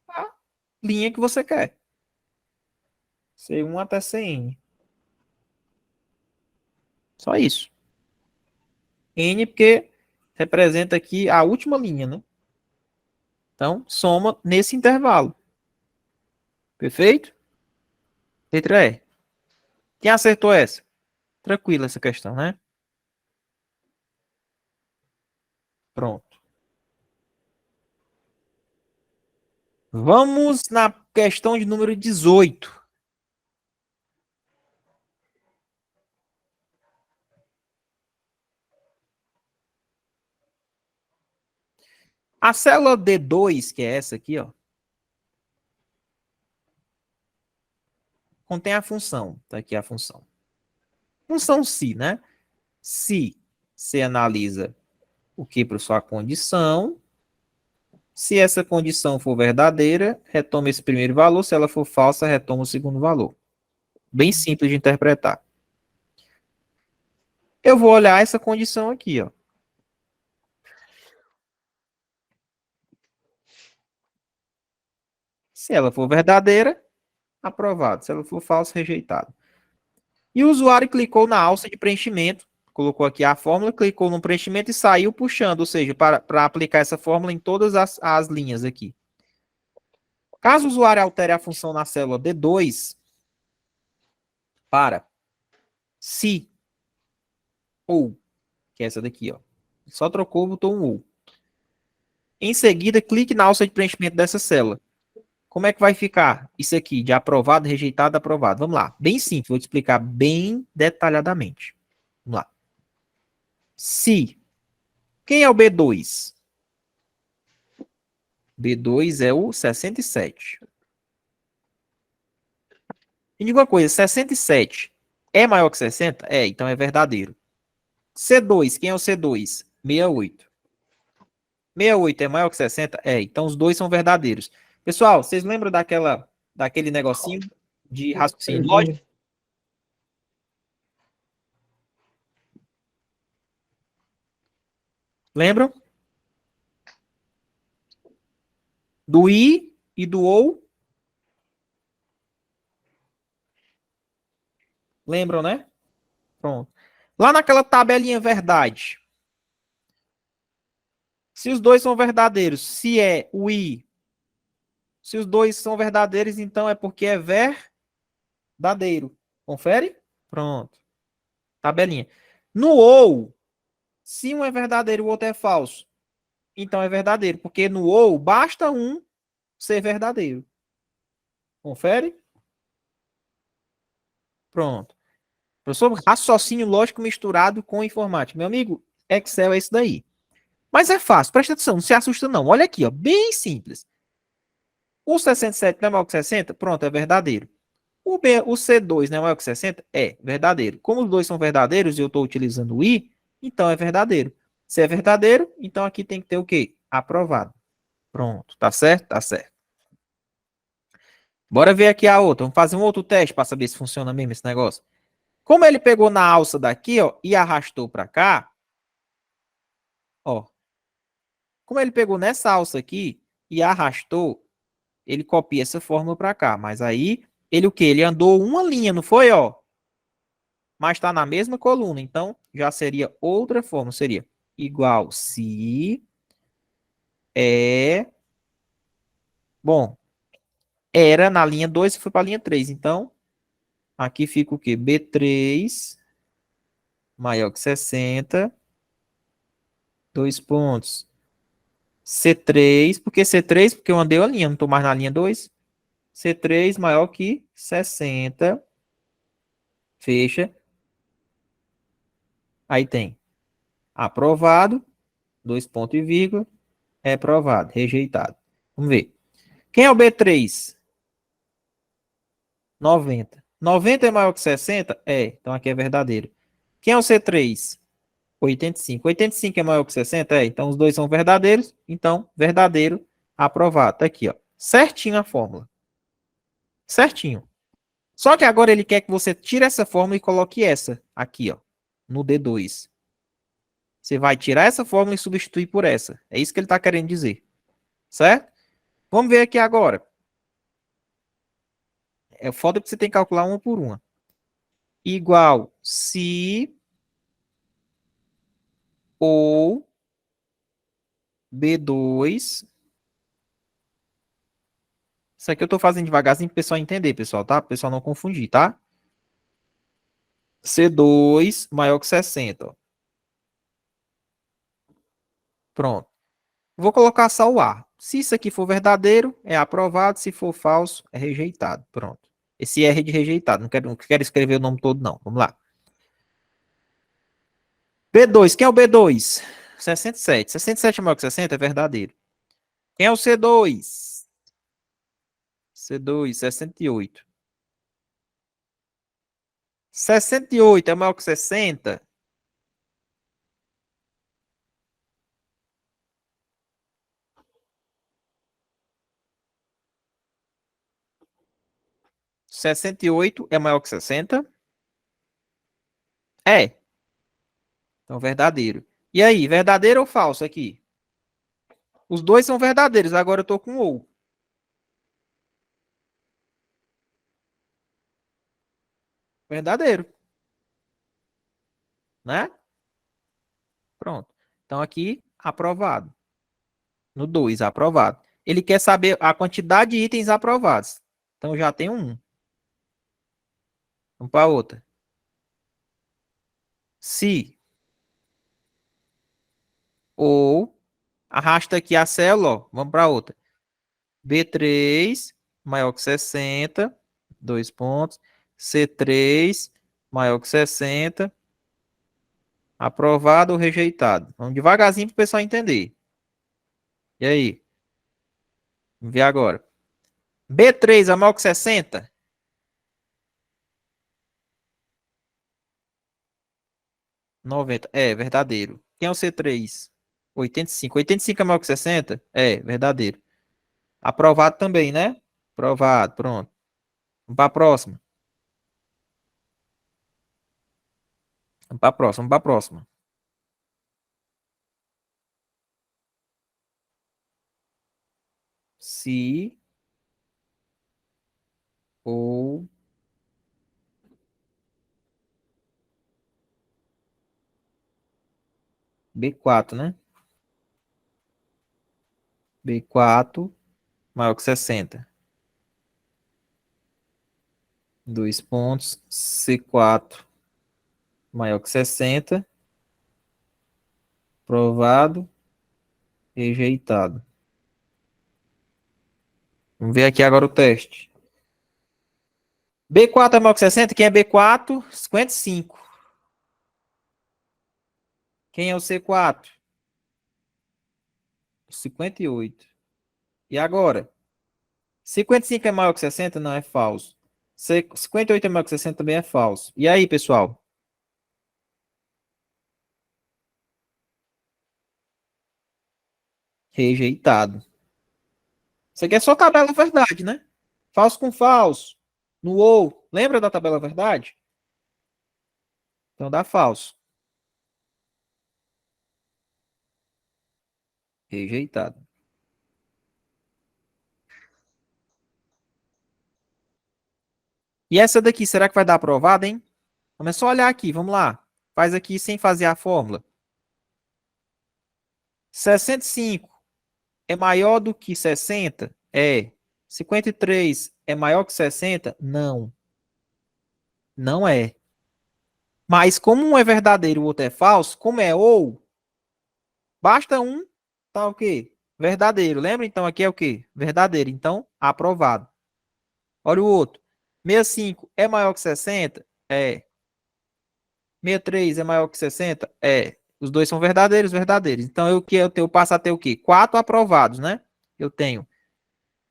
a linha que você quer. C1 até Cn. Só isso. N porque representa aqui a última linha, né? Então, soma nesse intervalo. Perfeito? Letra E. Quem acertou essa? Tranquila essa questão, né? Pronto. Vamos na questão de número 18. A célula D2, que é essa aqui, ó, contém a função. Tá aqui a função. Função se, né? Se você analisa o que para sua condição. Se essa condição for verdadeira, retoma esse primeiro valor. Se ela for falsa, retoma o segundo valor. Bem simples de interpretar. Eu vou olhar essa condição aqui, ó. Se ela for verdadeira, aprovado. Se ela for falsa, rejeitado. E o usuário clicou na alça de preenchimento, colocou aqui a fórmula, clicou no preenchimento e saiu puxando, ou seja, para aplicar essa fórmula em todas as linhas aqui. Caso o usuário altere a função na célula D2 para se ou, que é essa daqui, ó. Só trocou, botou um ou. Em seguida, clique na alça de preenchimento dessa célula. Como é que vai ficar isso aqui, de aprovado, rejeitado, aprovado? Vamos lá. Bem simples, vou te explicar bem detalhadamente. Vamos lá. Se. Quem é o B2? B2 é o 67. E diga uma coisa, 67 é maior que 60? É, então é verdadeiro. C2, quem é o C2? 68. 68 é maior que 60? É, então os dois são verdadeiros. Pessoal, vocês lembram daquele negocinho de raciocínio lógico? Lembram? Do I e do OU? Lembram, né? Pronto. Lá naquela tabelinha verdade, se os dois são verdadeiros, se é o I, se os dois são verdadeiros, então é porque é verdadeiro. Confere? Pronto. Tabelinha. No OU, se um é verdadeiro e o outro é falso, então é verdadeiro, porque no ou basta um ser verdadeiro. Confere? Pronto. Professor, raciocínio lógico misturado com informática. Meu amigo, Excel é isso daí. Mas é fácil, presta atenção, não se assusta não. Olha aqui, ó, bem simples. O 67 não é maior que 60? Pronto, é verdadeiro. O C2 não é maior que 60? É verdadeiro. Como os dois são verdadeiros e eu estou utilizando o I, então é verdadeiro. Se é verdadeiro, então aqui tem que ter o quê? Aprovado. Pronto, tá certo? Tá certo. Bora ver aqui a outra. Vamos fazer um outro teste para saber se funciona mesmo esse negócio. Como ele pegou na alça daqui, ó, e arrastou para cá, ó. Como ele pegou nessa alça aqui e arrastou, ele copia essa fórmula para cá. Mas aí, ele o quê? Ele andou uma linha, não foi, ó? Mas está na mesma coluna. Então, já seria outra fórmula. Seria igual se é... Bom, era na linha 2 e foi para a linha 3. Então, aqui fica o quê? B3 maior que 60. Dois pontos. C3. Por que C3? Porque eu andei a linha. Não estou mais na linha 2. C3 maior que 60. Fecha. Aí tem aprovado. Dois pontos e vírgula. Reprovado. Rejeitado. Vamos ver. Quem é o B3? 90. 90 é maior que 60? É. Então aqui é verdadeiro. Quem é o C3? 85. 85 é maior que 60? É. Então os dois são verdadeiros. Então, verdadeiro, aprovado. Tá aqui, ó. Certinho a fórmula. Certinho. Só que agora ele quer que você tire essa fórmula e coloque essa aqui, ó. No D2. Você vai tirar essa fórmula e substituir por essa. É isso que ele está querendo dizer. Certo? Vamos ver aqui agora. É foda que você tem que calcular uma por uma. Igual se ou B2. Isso aqui eu tô fazendo devagarzinho para o pessoal entender, pessoal, tá? Para o pessoal não confundir, tá? C2 maior que 60. Ó. Pronto. Vou colocar só o A. Se isso aqui for verdadeiro, é aprovado. Se for falso, é rejeitado. Pronto. Esse R é de rejeitado. Não quero escrever o nome todo, não. Vamos lá. B2. Quem é o B2? 67. 67 é maior que 60? É verdadeiro. Quem é o C2? C2, 68. 68 é maior que 60? 68 é maior que 60? É. Então, verdadeiro. E aí, verdadeiro ou falso aqui? Os dois são verdadeiros. Agora eu tô com ou. Verdadeiro, né? Pronto. Então, aqui, aprovado. No 2, aprovado. Ele quer saber a quantidade de itens aprovados. Então, já tem um. Vamos para outra. Se ou arrasta aqui a célula, ó. Vamos para outra. B3 maior que 60, dois pontos. C3 maior que 60, aprovado ou rejeitado. Vamos devagarzinho para o pessoal entender. E aí? Vamos ver agora. B3 é maior que 60? 90. É, verdadeiro. Quem é o C3? 85. 85 é maior que 60? É, verdadeiro. Aprovado também, né? Aprovado, pronto. Vamos para a próxima. Vamos para a próxima, vamos para a próxima. Se ou B4, né? B4 maior que 60. Dois pontos. C4 maior que 60. Provado. Rejeitado. Vamos ver aqui agora o teste. B4 é maior que 60? Quem é B4? 55. Quem é o C4? 58. E agora? 55 é maior que 60? Não, é falso. 58 é maior que 60? Também é falso. E aí, pessoal? Rejeitado. Isso aqui é só tabela verdade, né? Falso com falso. No ou. Lembra da tabela verdade? Então dá falso. Rejeitado. E essa daqui, será que vai dar aprovada, hein? Vamos só olhar aqui, vamos lá. Faz aqui sem fazer a fórmula. 65 é maior do que 60? É. 53 é maior que 60? Não. Não é. Mas como um é verdadeiro e o outro é falso, como é ou, basta um, tá o quê? Verdadeiro. Lembra? Então aqui é o quê? Verdadeiro. Então, aprovado. Olha o outro. 65 é maior que 60? É. 63 é maior que 60? É. Os dois são verdadeiros, verdadeiros. Então, eu passo a ter o quê? 4 aprovados, né? Eu tenho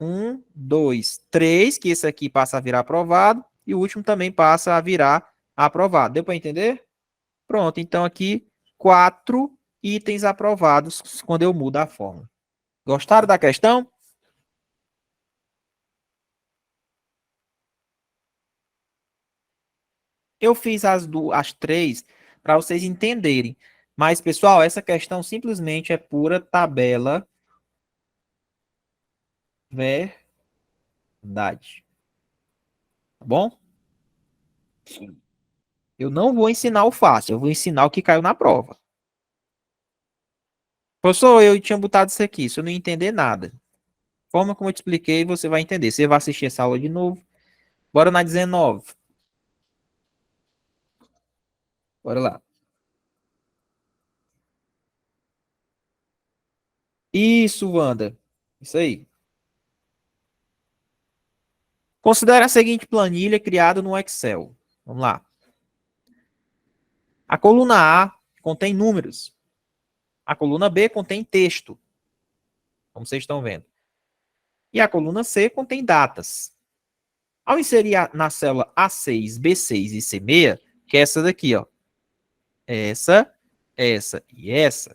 1, 2, 3, que esse aqui passa a virar aprovado, e o último também passa a virar aprovado. Deu para entender? Pronto, então aqui 4 itens aprovados quando eu mudo a fórmula. Gostaram da questão? Eu fiz as três para vocês entenderem. Mas, pessoal, essa questão simplesmente é pura tabela verdade. Tá bom? Eu não vou ensinar o fácil, eu vou ensinar o que caiu na prova. Professor, eu tinha botado isso aqui, se eu não entender nada. Forma como eu te expliquei, você vai entender. Você vai assistir essa aula de novo. Bora na 19. Bora lá. Isso, Wanda. Isso aí. Considere a seguinte planilha criada no Excel. Vamos lá. A coluna A contém números. A coluna B contém texto, como vocês estão vendo. E a coluna C contém datas. Ao inserir na célula A6, B6 e C6, que é essa daqui, ó. Essa e essa,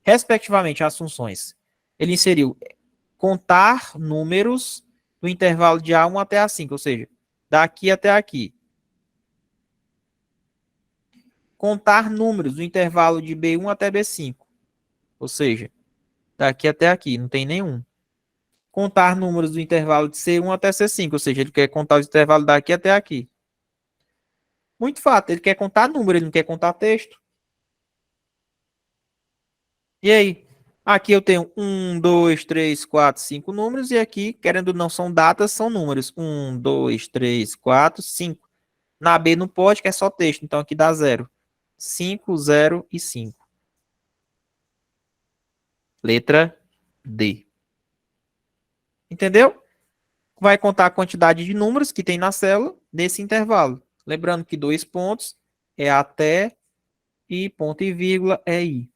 respectivamente, as funções. Ele inseriu contar números do intervalo de A1 até A5, ou seja, daqui até aqui. Contar números do intervalo de B1 até B5, ou seja, daqui até aqui, não tem nenhum. Contar números do intervalo de C1 até C5, ou seja, ele quer contar o intervalo daqui até aqui. Muito fácil, ele quer contar número, ele não quer contar texto. E aí? Aqui eu tenho 1, 2, 3, 4, 5 números, e aqui, querendo ou não, são datas, são números. 1, 2, 3, 4, 5. Na B não pode, que é só texto, então aqui dá 0. 5, 0 e 5. Letra D. Entendeu? Vai contar a quantidade de números que tem na célula nesse intervalo. Lembrando que 2 pontos é até e ponto e vírgula é I.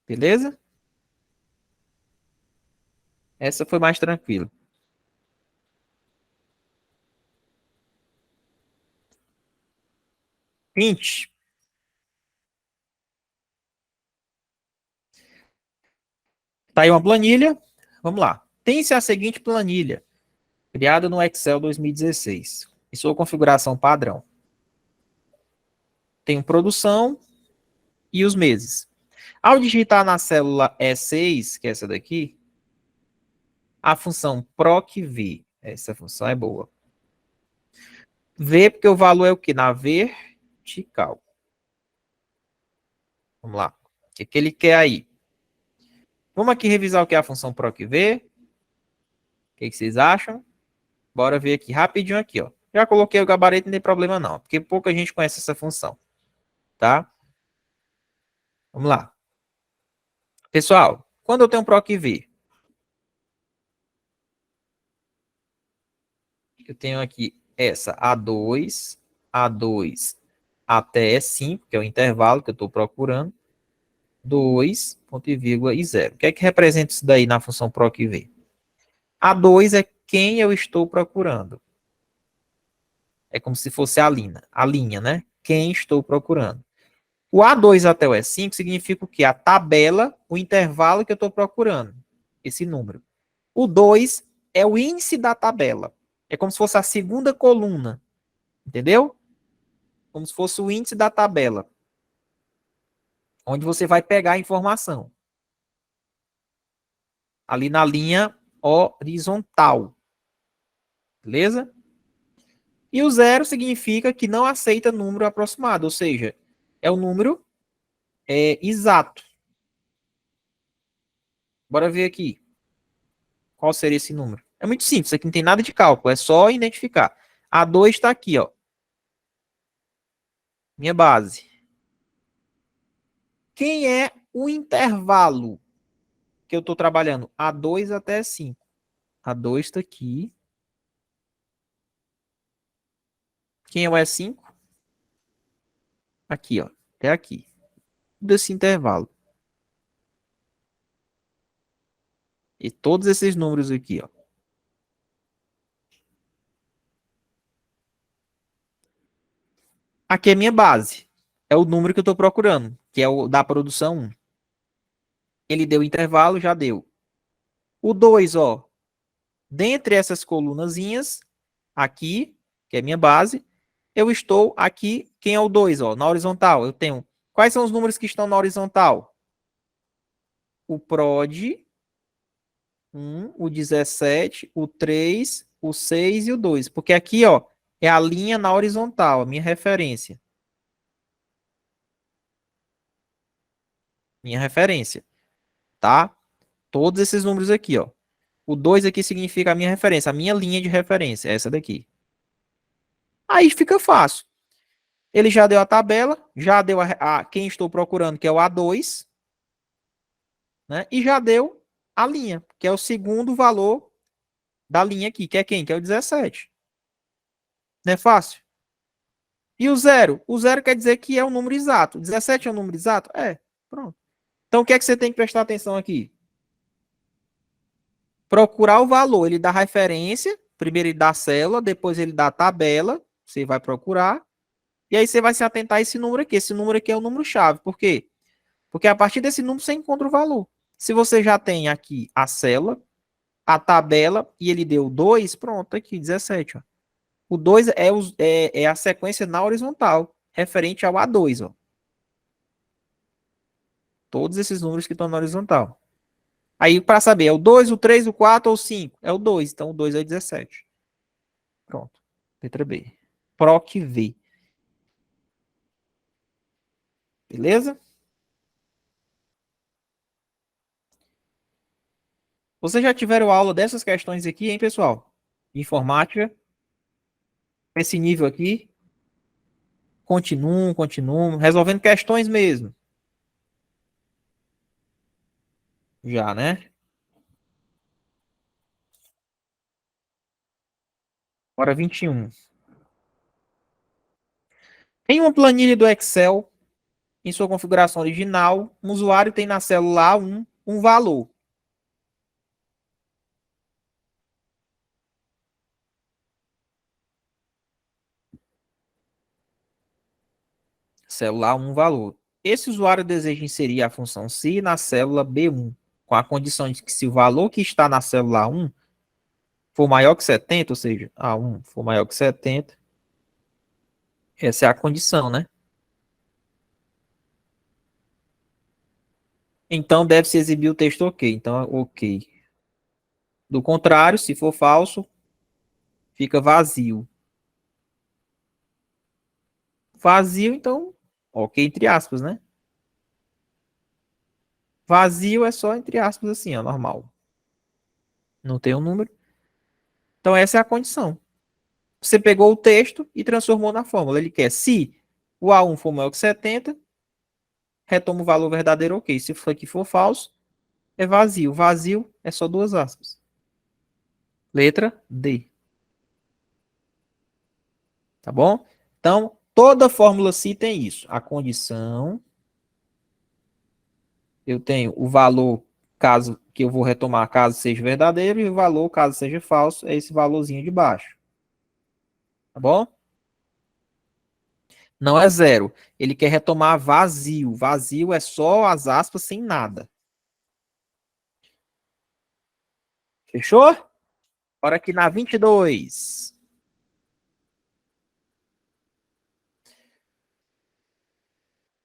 Beleza? Essa foi mais tranquila. 20. Tá aí uma planilha. Vamos lá. Tem-se a seguinte planilha, criada no Excel 2016, em sua configuração padrão. Tem produção e os meses. Ao digitar na célula E6, que é essa daqui, a função procv, essa função é boa. V, porque o valor é o que? Na vertical. Vamos lá. O que ele quer aí? Vamos aqui revisar o que é a função procv. O que vocês acham? Bora ver aqui rapidinho aqui, ó. Já coloquei o gabarito, não tem problema não, porque pouca gente conhece essa função. tá? Vamos lá. Pessoal, quando eu tenho um PROC-V, eu tenho aqui essa A2 até 5, que é o intervalo que eu estou procurando, 2, ponto e vírgula e 0. O que é que representa isso daí na função PROC-V? A2 é quem eu estou procurando. É como se fosse a linha, né? Quem estou procurando. O A2 até o E5 significa o quê? A tabela, o intervalo que eu estou procurando. Esse número. O 2 é o índice da tabela. É como se fosse a segunda coluna. Entendeu? Como se fosse o índice da tabela. Onde você vai pegar a informação. Ali na linha horizontal. Beleza? E o 0 significa que não aceita número aproximado. Ou seja, é o número exato. Bora ver aqui. Qual seria esse número? É muito simples, isso aqui não tem nada de cálculo, é só identificar. A2 está aqui, ó. Minha base. Quem é o intervalo que eu estou trabalhando? A2 até 5. A2 está aqui. Quem é o E5? Aqui, ó. Até aqui. Desse intervalo. E todos esses números aqui, ó. Aqui é minha base. É o número que eu estou procurando, que é o da produção 1. Ele deu intervalo, já deu. O 2, ó. Dentre essas colunazinhas, aqui, que é minha base, eu estou aqui, quem é o 2, ó, na horizontal, eu tenho, quais são os números que estão na horizontal? O PROD, 1, o 17, o 3, o 6 e o 2, porque aqui, ó, é a linha na horizontal, a minha referência. Minha referência, tá? Todos esses números aqui, ó. O 2 aqui significa a minha referência, a minha linha de referência, essa daqui. Aí fica fácil. Ele já deu a tabela, já deu a quem estou procurando, que é o A2, né? E já deu a linha, que é o segundo valor da linha aqui, que é quem? Que é o 17. Não é fácil? E o zero? O zero quer dizer que é um número exato. 17 é um número exato? É. Pronto. Então o que é que você tem que prestar atenção aqui? Procurar o valor. Ele dá referência, primeiro ele dá a célula, depois ele dá a tabela, você vai procurar, e aí você vai se atentar a esse número aqui. Esse número aqui é o número-chave. Por quê? Porque a partir desse número você encontra o valor. Se você já tem aqui a célula, a tabela, e ele deu 2, pronto, tá aqui, 17. Ó. O 2 é a sequência na horizontal, referente ao A2. Ó. Todos esses números que estão na horizontal. Aí, para saber, é o 2, o 3, o 4 ou o 5? É o 2, então o 2 é 17. Pronto, letra B. PROC V. Beleza? Vocês já tiveram aula dessas questões aqui, hein, pessoal? Informática. Esse nível aqui. Continuam, continuam. Resolvendo questões mesmo. Já, né? Hora 21. Em uma planilha do Excel, em sua configuração original, um usuário tem na célula A1 um valor. Célula A1 valor. Esse usuário deseja inserir a função se na célula B1, com a condição de que se o valor que está na célula A1 for maior que 70, ou seja, A1 for maior que 70, essa é a condição, né? Então deve-se exibir o texto ok. Então, ok. Do contrário, se for falso, fica vazio. Vazio, então, ok, entre aspas, né? Vazio é só entre aspas assim, ó, normal. Não tem um número. Então essa é a condição. Você pegou o texto e transformou na fórmula. Ele quer se O A1 for maior que 70, retoma o valor verdadeiro, ok. Se isso aqui for falso, é vazio. Vazio é só duas aspas. Letra D. Tá bom? Então, toda fórmula C tem isso. A condição, eu tenho o valor caso que eu vou retomar caso seja verdadeiro e o valor caso seja falso é esse valorzinho de baixo. Tá bom? Não é zero. Ele quer retomar vazio. Vazio é só as aspas sem nada. Fechou? Bora aqui na 22.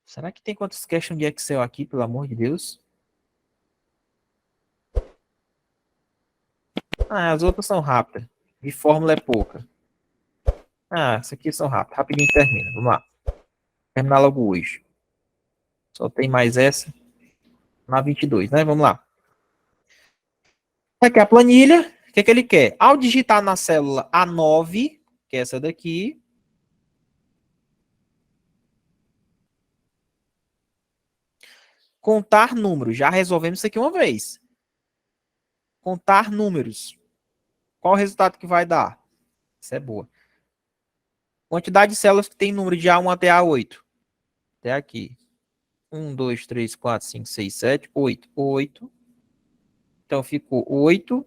Será que tem quantas questions de Excel aqui, pelo amor de Deus? Ah, as outras são rápidas. De fórmula é pouca. Ah, essas aqui são rápidas. Rapidinho termina. Vamos lá. Terminar logo hoje. Só tem mais essa na 22, né? Vamos lá. Aqui a planilha. O que é que ele quer? Ao digitar na célula A9, que é essa daqui, contar números. Já resolvemos isso aqui uma vez. Contar números. Qual o resultado que vai dar? Isso é boa. Quantidade de células que tem número de A1 até A8. Até aqui. 1, 2, 3, 4, 5, 6, 7, 8. 8. Então ficou 8,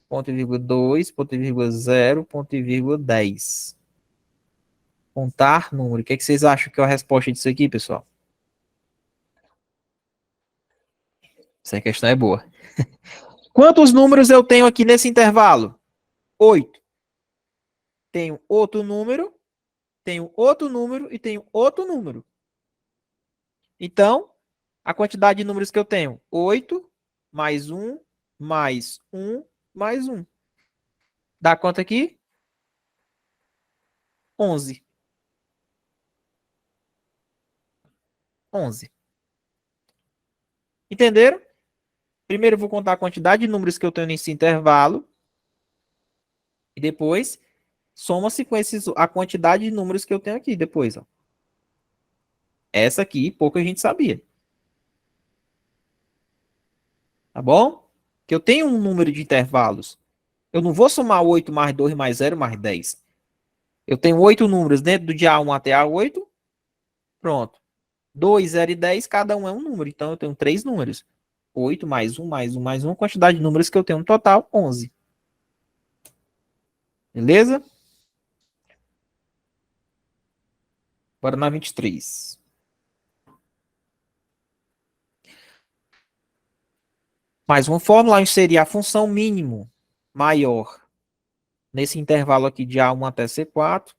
ponto e vírgula 2, ponto e vírgula 0, ponto e vírgula 10. Contar número. O que, é que vocês acham que é a resposta disso aqui, pessoal? Essa questão é boa. Quantos números eu tenho aqui nesse intervalo? 8. Tenho outro número, tenho outro número e tenho outro número. Então, a quantidade de números que eu tenho? 8 mais 1 mais 1 mais 1. Dá quanto aqui? 11. 11. Entenderam? Primeiro eu vou contar a quantidade de números que eu tenho nesse intervalo. E depois soma-se com a quantidade de números que eu tenho aqui depois. Ó. Essa aqui pouca gente sabia. Tá bom? Que eu tenho um número de intervalos. Eu não vou somar 8 mais 2 mais 0 mais 10. Eu tenho 8 números dentro do de A1 até A8. Pronto. 2, 0 e 10, cada um é um número. Então eu tenho 3 números. 8 mais 1 mais 1 mais 1, quantidade de números que eu tenho no total, 11. Beleza? Bora na 23. Mais uma fórmula, inserir a função mínimo maior nesse intervalo aqui de A1 até C4.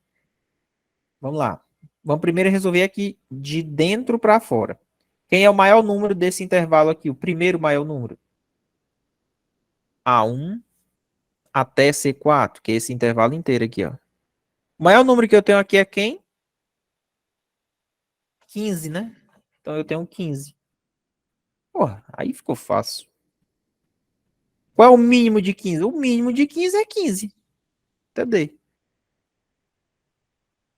Vamos lá. Vamos primeiro resolver aqui de dentro para fora. Quem é o maior número desse intervalo aqui? O primeiro maior número. A1 até C4, que é esse intervalo inteiro aqui, ó. O maior número que eu tenho aqui é quem? 15, né? Então eu tenho 15. Porra, aí ficou fácil. Qual é o mínimo de 15? O mínimo de 15 é 15. Entendeu?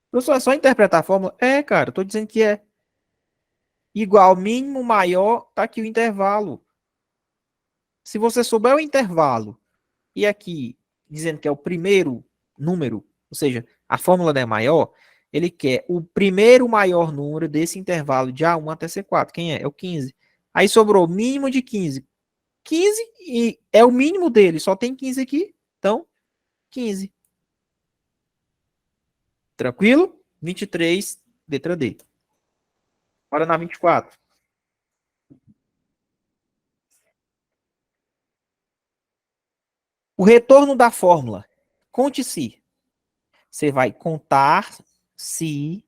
Professor, é só interpretar a fórmula? É, cara, eu tô dizendo que é igual mínimo maior, tá aqui o intervalo. Se você souber o intervalo e aqui dizendo que é o primeiro número, ou seja, a fórmula não é maior, ele quer o primeiro maior número desse intervalo de A1 até C4. Quem é? É o 15. Aí sobrou mínimo de 15. 15 e é o mínimo dele, só tem 15 aqui. Então, 15. Tranquilo? 23, letra D. Bora na 24. O retorno da fórmula. Conte-se. Você vai contar se.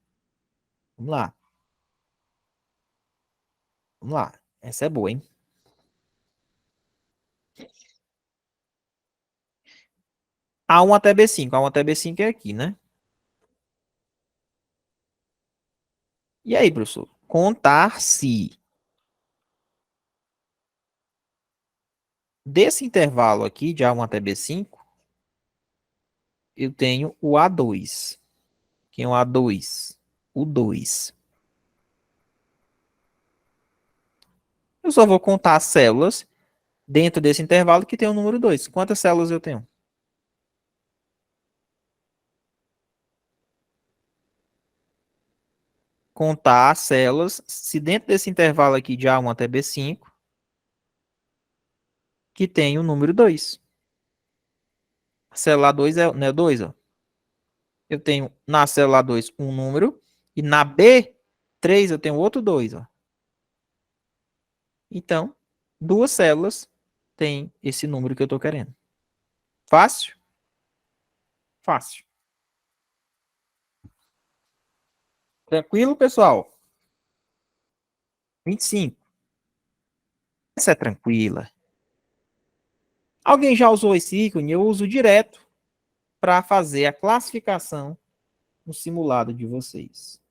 Vamos lá. Vamos lá. Essa é boa, hein? A1 até B5. A1 até B5 é aqui, né? E aí, professor? Contar se desse intervalo aqui, de A1 até B5, eu tenho o A2. Quem é o A2? o 2. Eu só vou contar as células dentro desse intervalo que tem o número 2. Quantas células eu tenho? Contar as células, se dentro desse intervalo aqui de A1 até B5, que tem o número 2. A célula 2 é, não é 2, ó. Eu tenho na célula 2 um número e na B3 eu tenho outro 2, ó. Então, duas células têm esse número que eu estou querendo. Fácil? Fácil. Tranquilo, pessoal? 25. Essa é tranquila. Alguém já usou esse ícone? Eu uso direto para fazer a classificação no simulado de vocês.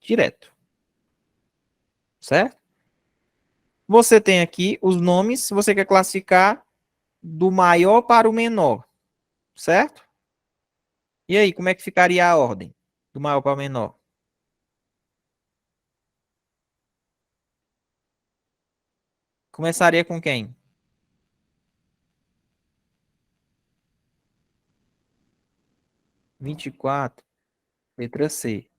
Direto. Certo? Você tem aqui os nomes, se você quer classificar do maior para o menor. Certo? E aí, como é que ficaria a ordem? Do maior para o menor? Começaria com quem? 24, letra C.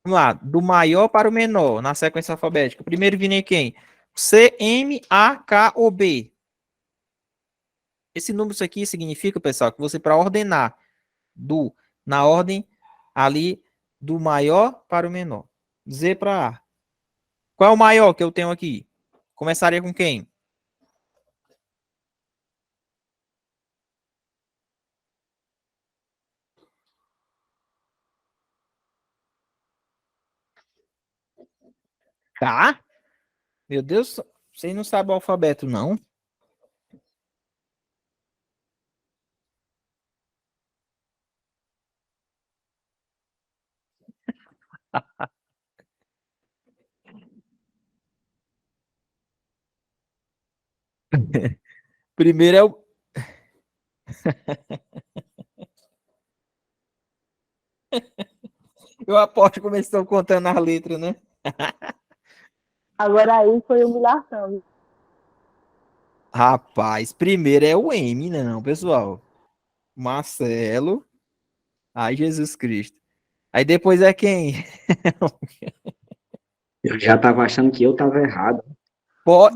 Vamos lá, do maior para o menor, na sequência alfabética. Primeiro viria quem? C, M, A, K ou B? Esse número isso aqui significa, pessoal, que você para ordenar na ordem ali do maior para o menor. Z para A. Qual é o maior que eu tenho aqui? Começaria com quem? K? Meu Deus, vocês não sabem o alfabeto, não? Primeiro é o. Eu aposto como eles estão contando as letras, né? Agora aí foi humilhação. Rapaz, primeiro é o M, não, pessoal. Marcelo. Ai, Jesus Cristo. Aí depois é quem? Eu já estava achando que eu estava errado.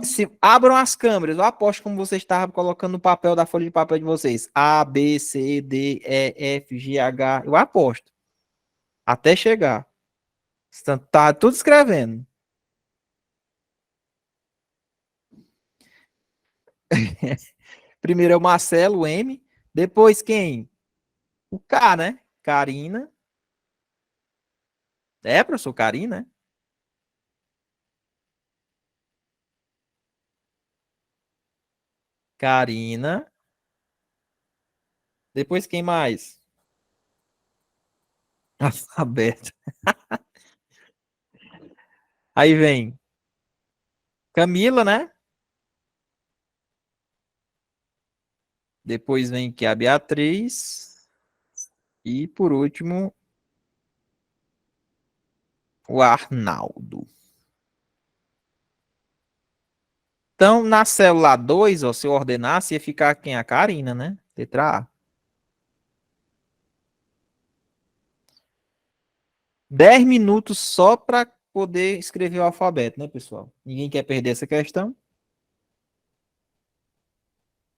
Se abram as câmeras, eu aposto como vocês estavam colocando no papel da folha de papel de vocês. A, B, C, D, E, F, G, H. Eu aposto. Até chegar. Tá tudo escrevendo. Primeiro é o Marcelo, o M. Depois quem? O K, né? Karina. É, professor, Karina, né? Karina. Depois quem mais? Alfabeto. Aí vem Camila, né? Depois vem que a Beatriz. E por último, o Arnaldo. Então, na célula 2, ó, se eu ordenasse, ia ficar quem? A Karina, né? Letra A. 10 minutos só para poder escrever o alfabeto, né, pessoal? Ninguém quer perder essa questão.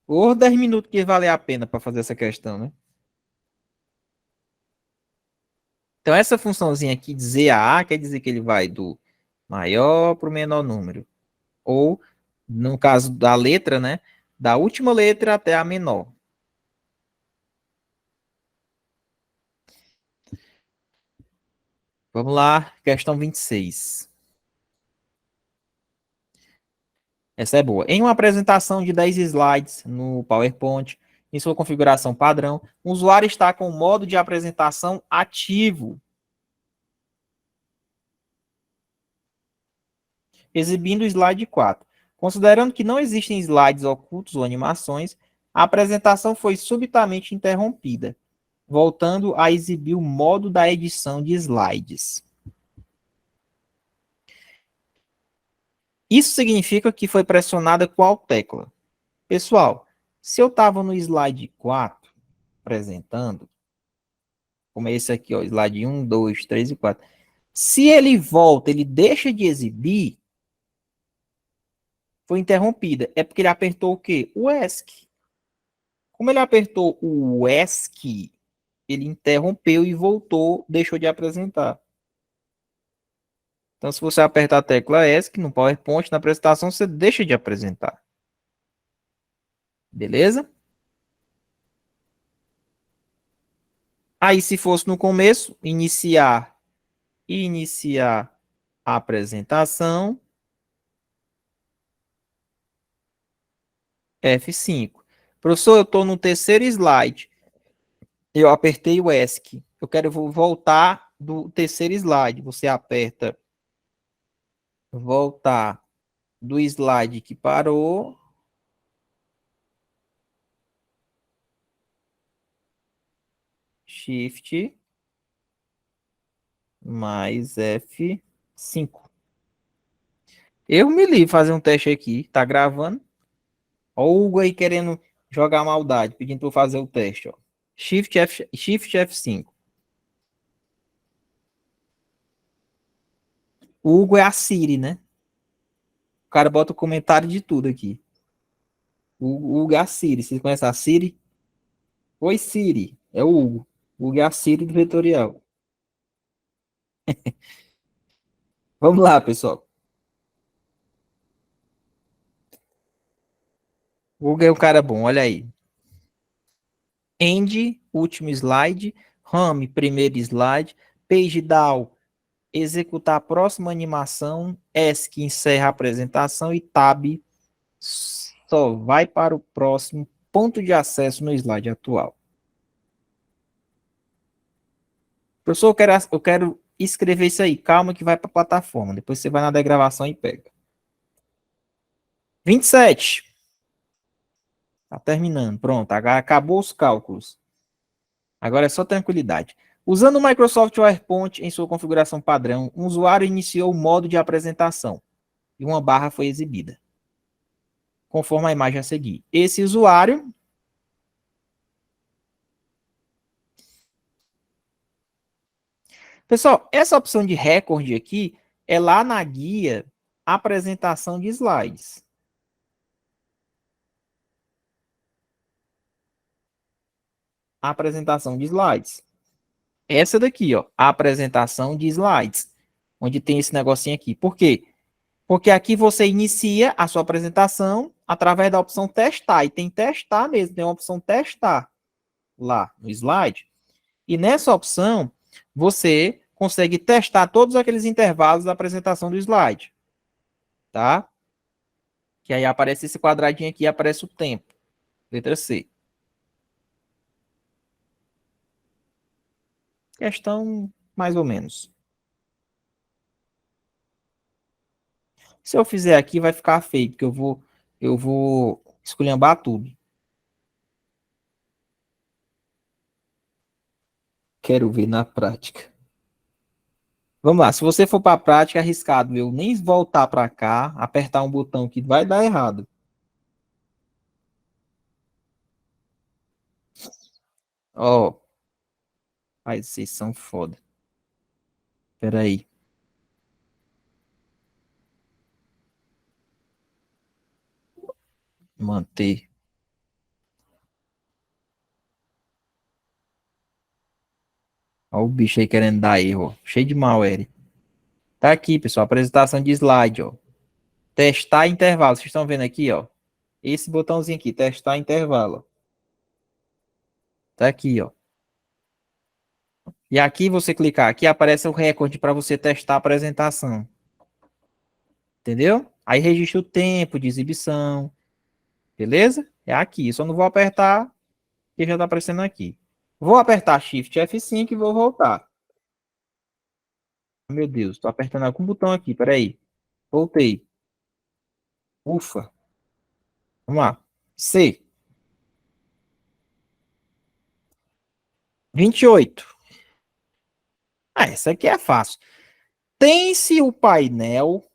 Ou 10 minutos que vale a pena para fazer essa questão, né? Então, essa funçãozinha aqui, dizer a quer dizer que ele vai do maior para o menor número. Ou, no caso da letra, né? Da última letra até a menor. Vamos lá, questão 26. Essa é boa. Em uma apresentação de 10 slides no PowerPoint, em sua configuração padrão, o usuário está com o modo de apresentação ativo, exibindo o slide 4. Considerando que não existem slides ocultos ou animações, A apresentação foi subitamente interrompida, voltando a exibir o modo da edição de slides. Isso significa que foi pressionada qual tecla? Pessoal, se eu estava no slide 4, apresentando, como é esse aqui, ó, slide 1, 2, 3 e 4. Se ele volta, ele deixa de exibir, foi interrompida. É porque ele apertou o quê? O ESC. Como ele apertou o ESC, ele interrompeu e voltou, deixou de apresentar. Então, se você apertar a tecla ESC no PowerPoint, na apresentação, você deixa de apresentar. Beleza? Aí, se fosse no começo, iniciar a apresentação, F5. Professor, eu estou no terceiro slide. Eu apertei o ESC. Eu quero voltar do terceiro slide. Você aperta voltar do slide que parou. Shift mais F5. Eu me livre fazer um teste aqui. Tá gravando? Ó, o Hugo aí querendo jogar maldade, pedindo para eu fazer o teste. Ó. Shift F5. O Hugo é a Siri, né? O cara bota o comentário de tudo aqui. O Hugo é a Siri. Vocês conhecem a Siri? Oi, Siri. É o Hugo. O Hugo é a Siri do vetorial. Vamos lá, pessoal. O Hugo é um cara bom, olha aí. End, último slide. Home, primeiro slide. Page down, executar a próxima animação. ESC, encerra a apresentação. E Tab, só vai para o próximo ponto de acesso no slide atual. Professor, eu quero escrever isso aí. Calma que vai para a plataforma. Depois você vai na degravação e pega. 27. Tá terminando. Pronto. Agora acabou os cálculos. Agora é só tranquilidade. Usando o Microsoft PowerPoint em sua configuração padrão, um usuário iniciou o modo de apresentação e uma barra foi exibida, conforme a imagem a seguir. Esse usuário... Pessoal, essa opção de recorde aqui é lá na guia apresentação de slides. Apresentação de slides. Essa daqui, ó, a apresentação de slides, onde tem esse negocinho aqui. Por quê? Porque aqui você inicia a sua apresentação através da opção testar. E tem testar mesmo, tem uma opção testar lá no slide. E nessa opção, você consegue testar todos aqueles intervalos da apresentação do slide. Tá? Que aí aparece esse quadradinho aqui, aparece o tempo. Letra C. Questão mais ou menos. Se eu fizer aqui, vai ficar feio, porque eu vou esculhambar tudo. Quero ver na prática. Vamos lá, se você for para a prática, é arriscado eu nem voltar para cá, apertar um botão que vai dar errado. Ó, ai, vocês são foda. Espera aí. Manter. Ó o bicho aí querendo dar erro, ó. Cheio de malware. Tá aqui, pessoal, apresentação de slide, ó. Testar intervalo. Vocês estão vendo aqui, ó. Esse botãozinho aqui, testar intervalo. Tá aqui, ó. E aqui você clicar, aqui aparece o recorde para você testar a apresentação. Entendeu? Aí registra o tempo de exibição. Beleza? É aqui. Só não vou apertar, que já tá aparecendo aqui. Vou apertar Shift F5 e vou voltar. Meu Deus, tô apertando algum botão aqui, peraí. Voltei. Ufa. Vamos lá. C. 28. Essa aqui é fácil. Tem-se o painel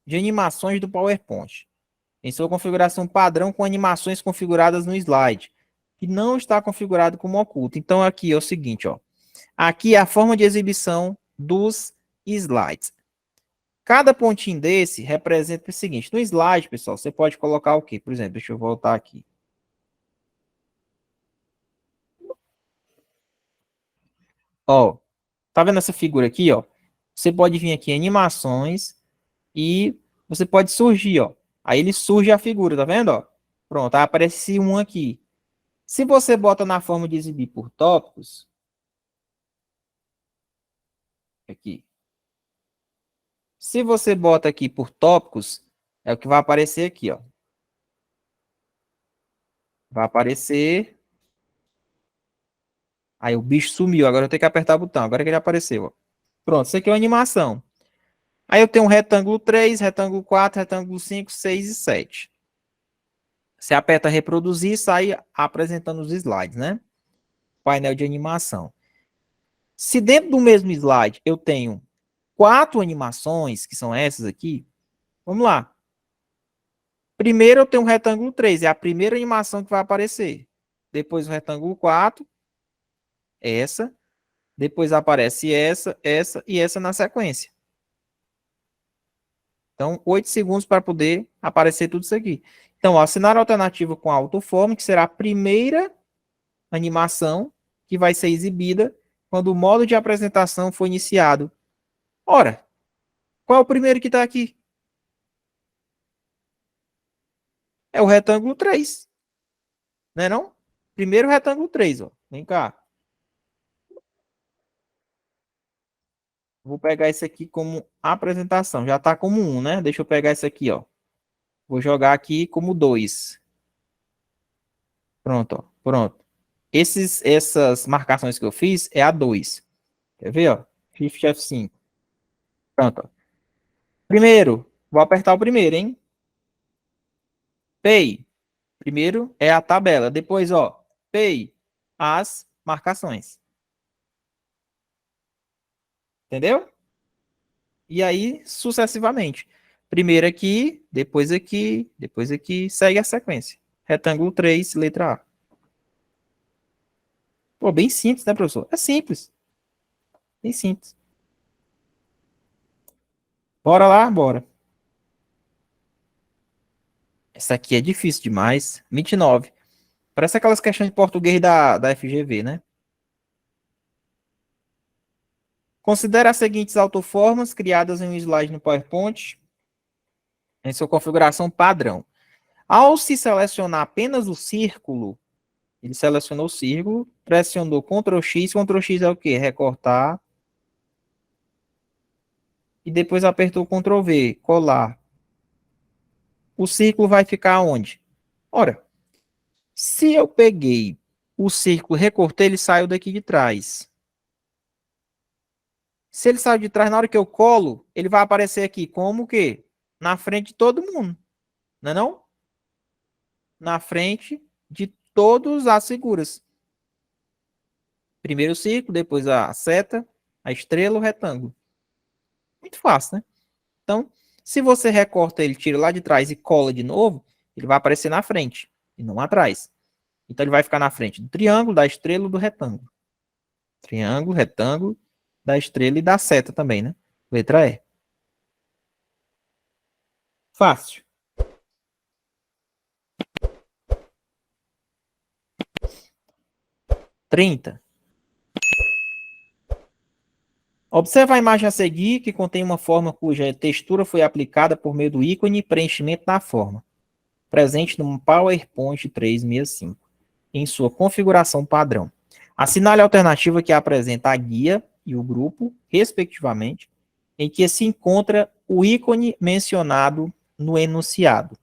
de animações do PowerPoint em sua configuração padrão com animações configuradas no slide, que não está configurado como oculto. Então, aqui é o seguinte, ó. Aqui é a forma de exibição dos slides. Cada pontinho desse representa o seguinte. No slide, pessoal, você pode colocar o quê? Por exemplo, deixa eu voltar aqui. Ó, tá vendo essa figura aqui, ó? Você pode vir aqui em animações e você pode surgir, ó. Aí ele surge a figura, tá vendo, ó? Pronto, aí aparece um aqui. Se você bota na forma de exibir por tópicos, aqui. Se você bota aqui por tópicos, é o que vai aparecer aqui, ó. Vai aparecer. Aí o bicho sumiu, agora eu tenho que apertar o botão. Agora que ele apareceu, ó. Pronto, isso aqui é uma animação. Aí eu tenho um retângulo 3, retângulo 4, retângulo 5, 6 e 7. Você aperta reproduzir e sai apresentando os slides, né? Painel de animação. Se dentro do mesmo slide eu tenho 4 animações, que são essas aqui, vamos lá. Primeiro eu tenho um retângulo 3, é a primeira animação que vai aparecer. Depois o retângulo 4, essa. Depois aparece essa e essa na sequência. Então, 8 segundos para poder aparecer tudo isso aqui. Então, assinar a alternativa com autoform, que será a primeira animação que vai ser exibida quando o modo de apresentação for iniciado. Ora, qual é o primeiro que está aqui? É o retângulo 3. Não é não? Primeiro retângulo 3, ó. Vem cá. Vou pegar esse aqui como apresentação. Já está como 1, né? Deixa eu pegar esse aqui, ó. Vou jogar aqui como 2. Pronto, ó. Pronto. Essas marcações que eu fiz é a 2. Quer ver, ó? Shift F5. Pronto, ó. Primeiro, vou apertar o primeiro, hein? Pay. Primeiro é a tabela. Depois, ó, Pay. As marcações. Entendeu? E aí, sucessivamente. Primeiro aqui, depois aqui, depois aqui. Segue a sequência. Retângulo 3, letra A. Pô, bem simples, né, professor? É simples. Bem simples. Bora lá? Bora. Essa aqui é difícil demais. 29. Parece aquelas questões de português da FGV, né? Considere as seguintes autoformas criadas em um slide no PowerPoint em sua configuração padrão. Ao se selecionar apenas o círculo, ele selecionou o círculo, pressionou Ctrl X. Ctrl X é o quê? Recortar. E depois apertou Ctrl V, colar. O círculo vai ficar onde? Ora, se eu peguei o círculo, recortei, ele saiu daqui de trás. Se ele saiu de trás, na hora que eu colo, ele vai aparecer aqui como o quê? Na frente de todo mundo. Não é não? Na frente de todas as figuras. Primeiro o círculo, depois a seta, a estrela, o retângulo. Muito fácil, né? Então, se você recorta ele, tira lá de trás e cola de novo, ele vai aparecer na frente e não atrás. Então, ele vai ficar na frente do triângulo, da estrela e do retângulo. Triângulo, retângulo, da estrela e da seta também, né? Letra E. Fácil. 30. Observe a imagem a seguir, que contém uma forma cuja textura foi aplicada por meio do ícone preenchimento na forma, presente no PowerPoint 365, em sua configuração padrão. Assinale a alternativa que apresenta a guia e o grupo, respectivamente, em que se encontra o ícone mencionado no enunciado.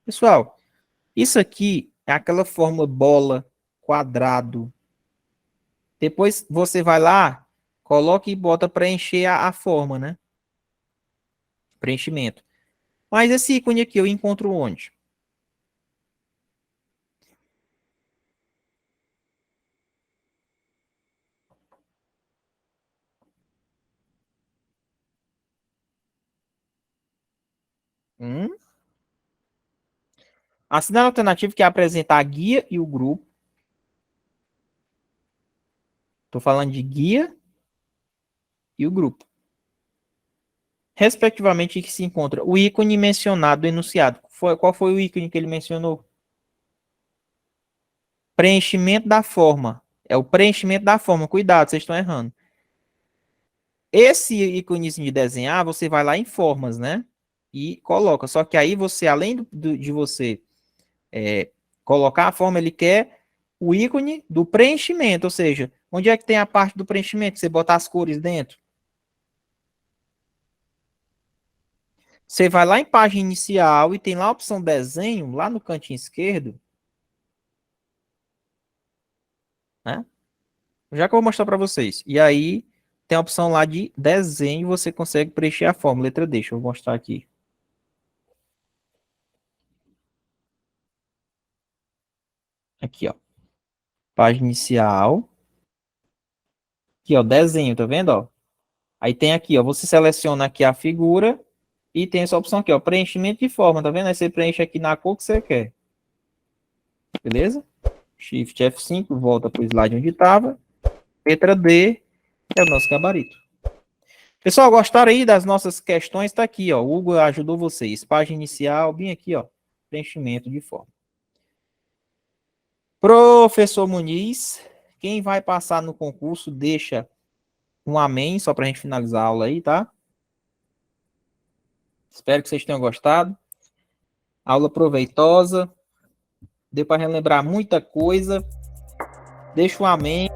Pessoal, isso aqui é aquela forma bola, quadrado. Depois você vai lá, coloca e bota preencher a forma, né? Preenchimento. Mas esse ícone aqui eu encontro onde? Assine a alternativa que apresenta a guia e o grupo. Estou falando de guia e o grupo. Respectivamente, que se encontra o ícone mencionado do enunciado. Qual foi o ícone que ele mencionou? Preenchimento da forma. É o preenchimento da forma. Cuidado, vocês estão errando. Esse íconezinho de desenhar, você vai lá em formas, né? E coloca. Só que aí você, além de você colocar a forma, ele quer o ícone do preenchimento. Ou seja, onde é que tem a parte do preenchimento? Você botar as cores dentro. Você vai lá em página inicial e tem lá a opção desenho, lá no cantinho esquerdo. Né? Já que eu vou mostrar para vocês. E aí tem a opção lá de desenho, você consegue preencher a forma. Letra D, deixa eu mostrar aqui. Aqui, ó. Página inicial. Aqui, ó, desenho, tá vendo, ó? Aí tem aqui, ó, você seleciona aqui a figura e tem essa opção aqui, ó, preenchimento de forma, tá vendo? Aí você preenche aqui na cor que você quer. Beleza? Shift F5, volta pro slide onde estava. Letra D é o nosso gabarito. Pessoal, gostaram aí das nossas questões? Tá aqui, ó. O Hugo ajudou vocês. Página inicial, bem aqui, ó. Preenchimento de forma. Professor Muniz, quem vai passar no concurso, deixa um amém, só pra gente finalizar a aula aí, tá? Espero que vocês tenham gostado. Aula proveitosa. Deu para relembrar muita coisa. Deixa um amém.